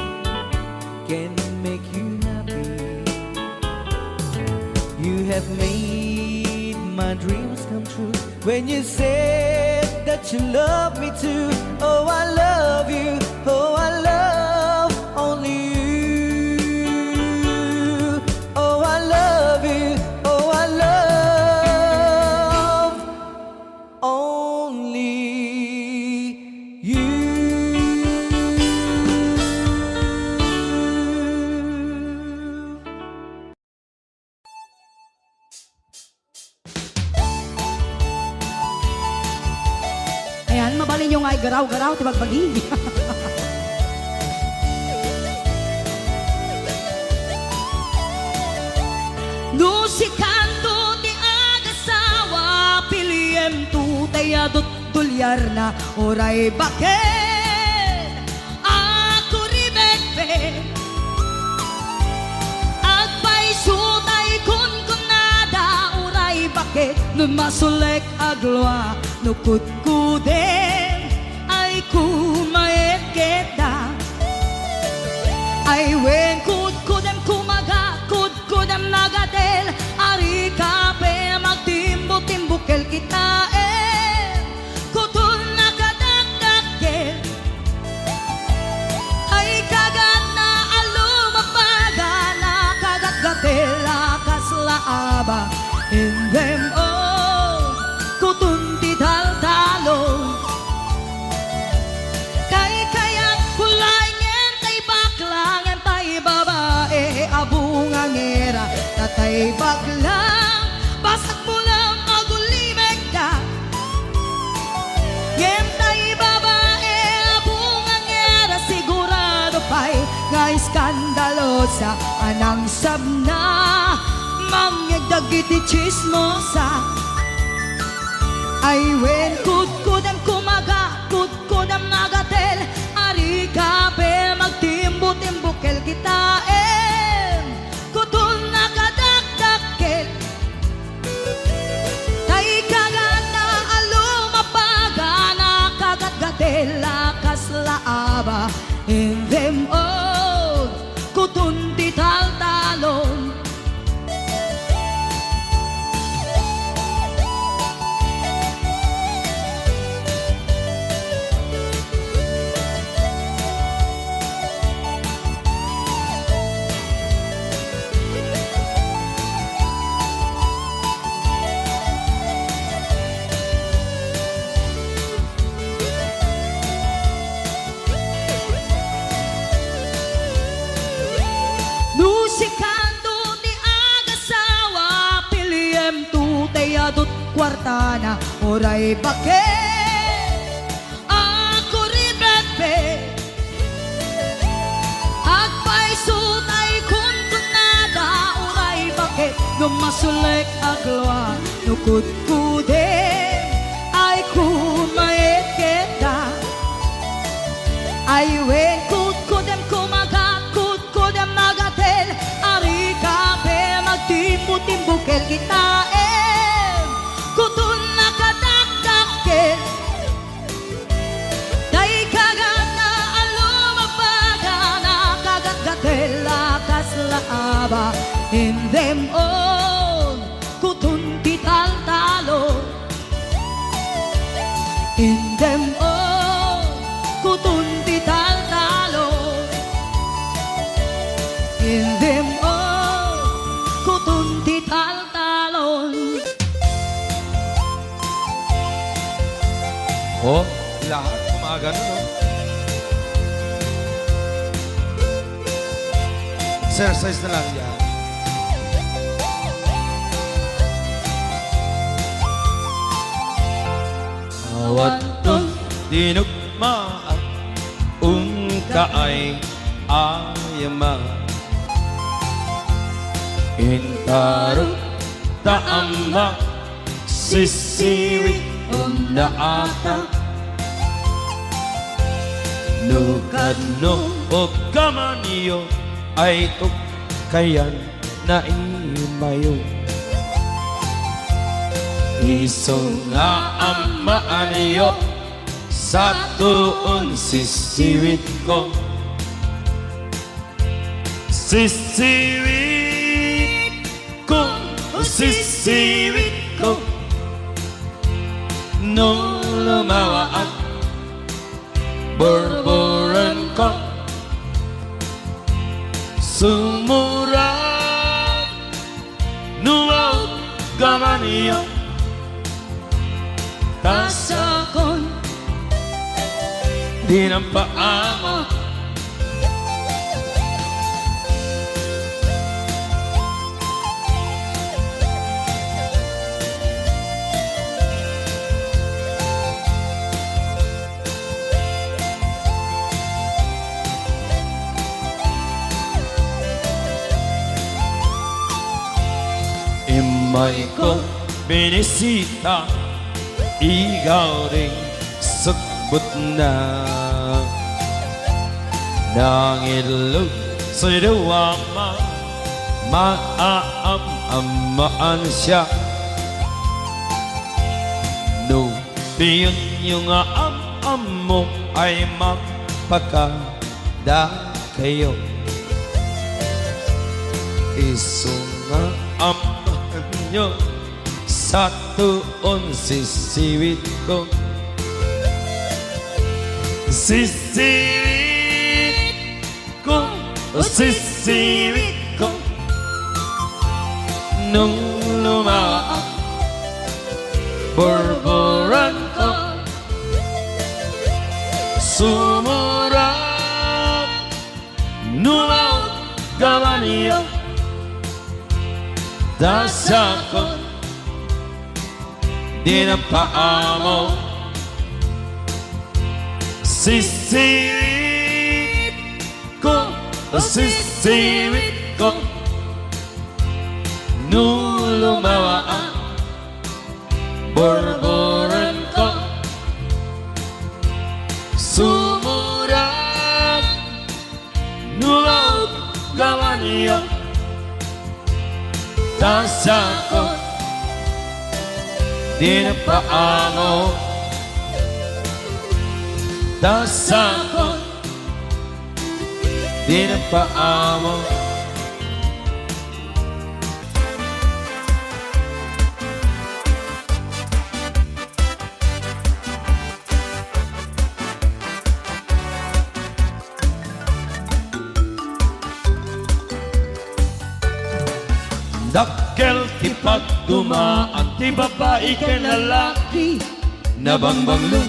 can make you happy. You have made my dreams come true when you said that you love me too. Oh, I love you. Oh, I love only you. Oh, I love you. Oh, I love only you. Ayan, mabalin yung ay garaw-garaw, tibagbagi. No si kanto ti agasawa, piliem tu tayadot tulyar na oray bakit ako ribet-bet agpay sutay kun kunada oray bakit numasulek agloa nukut kudem ay kumaet kita ay wen kudem kumaga kudem nagadel ari kape magtimbo-timbukel kita kutul nakadagdagel ay kagat na alumapaga na kagat-gatel lakas laaba in them all kutunti tal-talong kay kaya't pulay ngentay baklang ngentay babae abungang era tatay baklang basak mulang magulimeg ka ngentay babae abungang era sigurado pa'y nga iskandalosa anang sabna mangyagdagiti chismosa ay wen kudkudam kumaga kudkudam nagatel ari kape magtimbo-timbukel kita kutul nakadakdakkel tay kagat na alumapaga na kagat-gatel lakas laaba in them all kutunti tal-talon Nusikando ni agasawa piliem tu tayadot kwartana oray bakit ako ribet-bet agpay sutay kun kunada oray bakit gumasulek agloa nukut kudem ay kumaet kita ay wen kudem kumaga kudem nagatel ari kape magtimbo-timbukel kita kutul nakadakdakkel day kagat na alumapaga na kagat-gatel lakas laaba in them all kutunti tal-talo in them all kutunti tal-talo in them all kutunti tal-talon Oh, lahat kumagano, no? Exercise na lang yan. Awat dinugmaan kaay ayama Intaro taama sisiwi undaata Nukadno o kamaniyo ay kayan na imayo Isong nga amaan niyo sa tuon sisiwit ko Sisiwit ko, sisiwit ko Nung lumawa at borboran ko Sumurad nuwaw gamaniyo Tasakon di ng paa mo Imay ko binisita ikaw rin sagbot na ng ilog sa'y duwama maaam-amaan siya no piyon yung am mo ay magpakada kayo isunga amahan nyo sa tuon sisiwit ko sisiwit ko sisiwit ko nung lumaang borboran ko sumurap numaw gawa niyo dasakot di na paamo sisiwit ko sisiwit ko nung lumawa ang borboran ko sumurap numaw gawa niyo dasakot di na paamo dasakot di na paamo dakkel ti pagdumaan ti babae ken lalaki nabangbanglo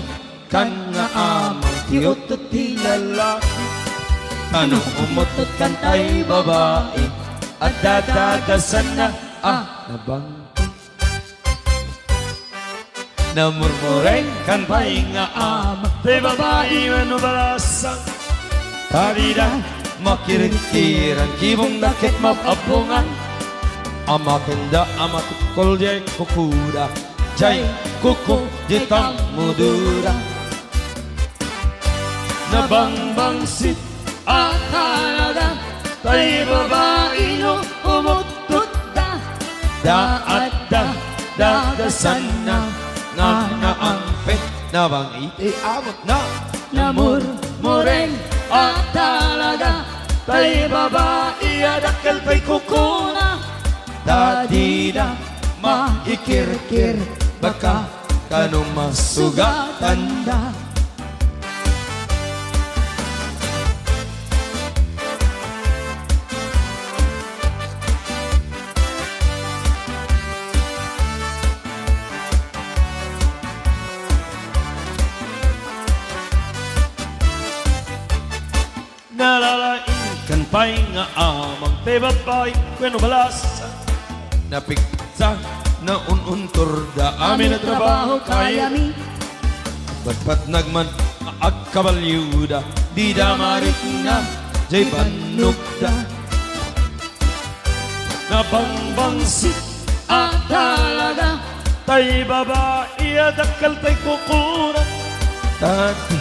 kan nga amang ti utot ti lalaki tanong umutot kan tay babae at dadagasan na nabang namurmureng kan pay nga amang ti babae manubalasan tarida makirin-kiran kibong nakit mapapungan amakenda amatukol jay kukuda jay kuku jitang mudura nabangbangsit at halaga tay babae no umutut daat dagasan na nga naampet nabang iti abot na namurmureng at halaga tay babae adakal pa'y kukuna dadi na maikirkir baka kanong masugatan da nalalain kan pa'y nga amang te babae kweno balasa napigsa na ununturda amin na trabaho kaya mi batpat nagman agkabalyuda di damarik na jay panukda nabangbangsit at talaga tay babae adakal tay kukura tati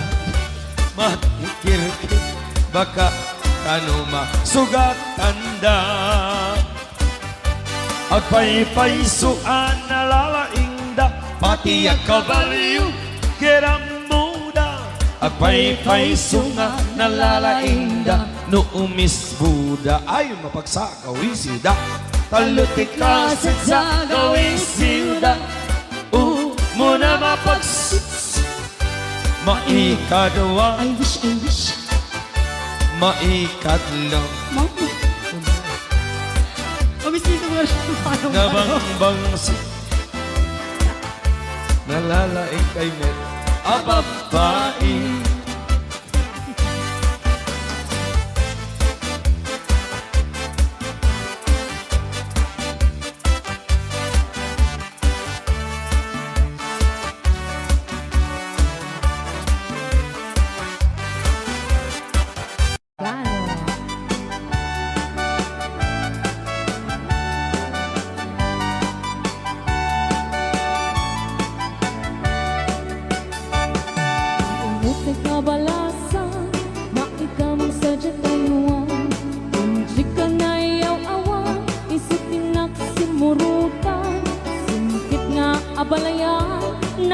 matikirkir baka kanuma sugatan da at paypaysuan nalalaingda pati ang kabalyo kiram muda at paypaysunga nalalaingda no umis Buda ay mapagsagawisida talutik ka sa gawisida muna mapagsis maikadwa I wish maikadlo Obviously, ito mo siya. nabangbangsi nalalaing kay met ababae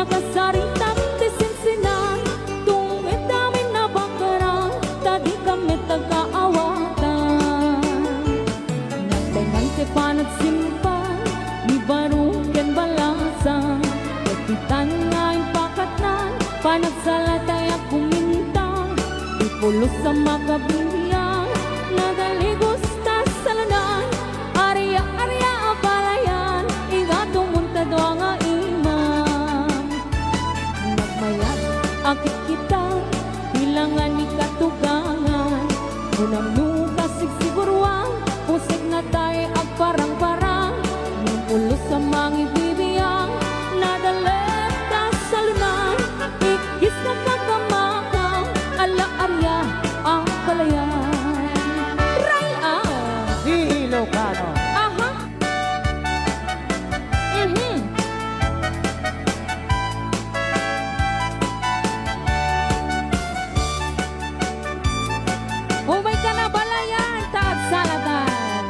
Nakasaritang tisinsinan Tungit namin na bakarang Tadi kami tagkaawatan Nagtengan te panat simpan Ni baruken balasan Kapitan ngayon pakatnan Panagsalatay ako mintang Ipulos sa makabiyang Nagaligos ta sa lanan Arya-arya apalayan Igatong muntado ang imam Nagmayat akit kita Hilangan ni katugangan Unang nukasig siguruang Pusik na tayo agparang-parang Ipulos sa mga ibibiyang Nadalep ta sa lunan Ikis na pagkamakang Ala-arya ang palayan Ray Ilocano. Aha Umay ka na balayan Taag salatan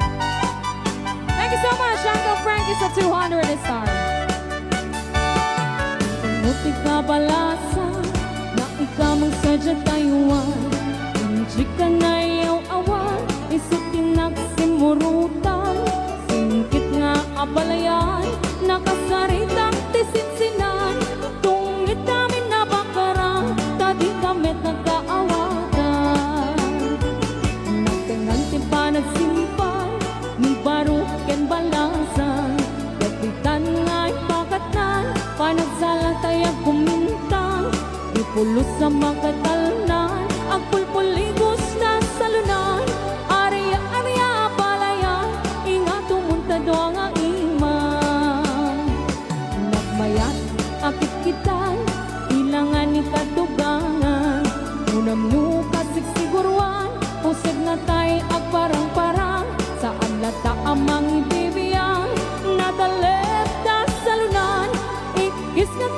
Thank you so much Uncle Frankie sa 200 star Inutik ka balasa Na ikaw mong sadya tayuan Hindi ka na iyaw awan Isutin nagsimurutan Singkit nga abalayan Nakasaritang tisinsinan Tungit namin na bakarang Tadi kamit nagkaawatan Nagtengan timpanan simpan Ni baruken balasan Kapitan nga'y pakatnan Panagsalatay ang kumintang Ipulos sa makatalnan Ang pulpuligos na salunan Arya-arya palayan Ingato muntado ang imam Nagmayat akit kitan Ilangan ni katugangan Unam nukasig siguruan Pusig na tayo agparang-parang Saan lata amang ibibiyang Nadalep na salunan Ikis nga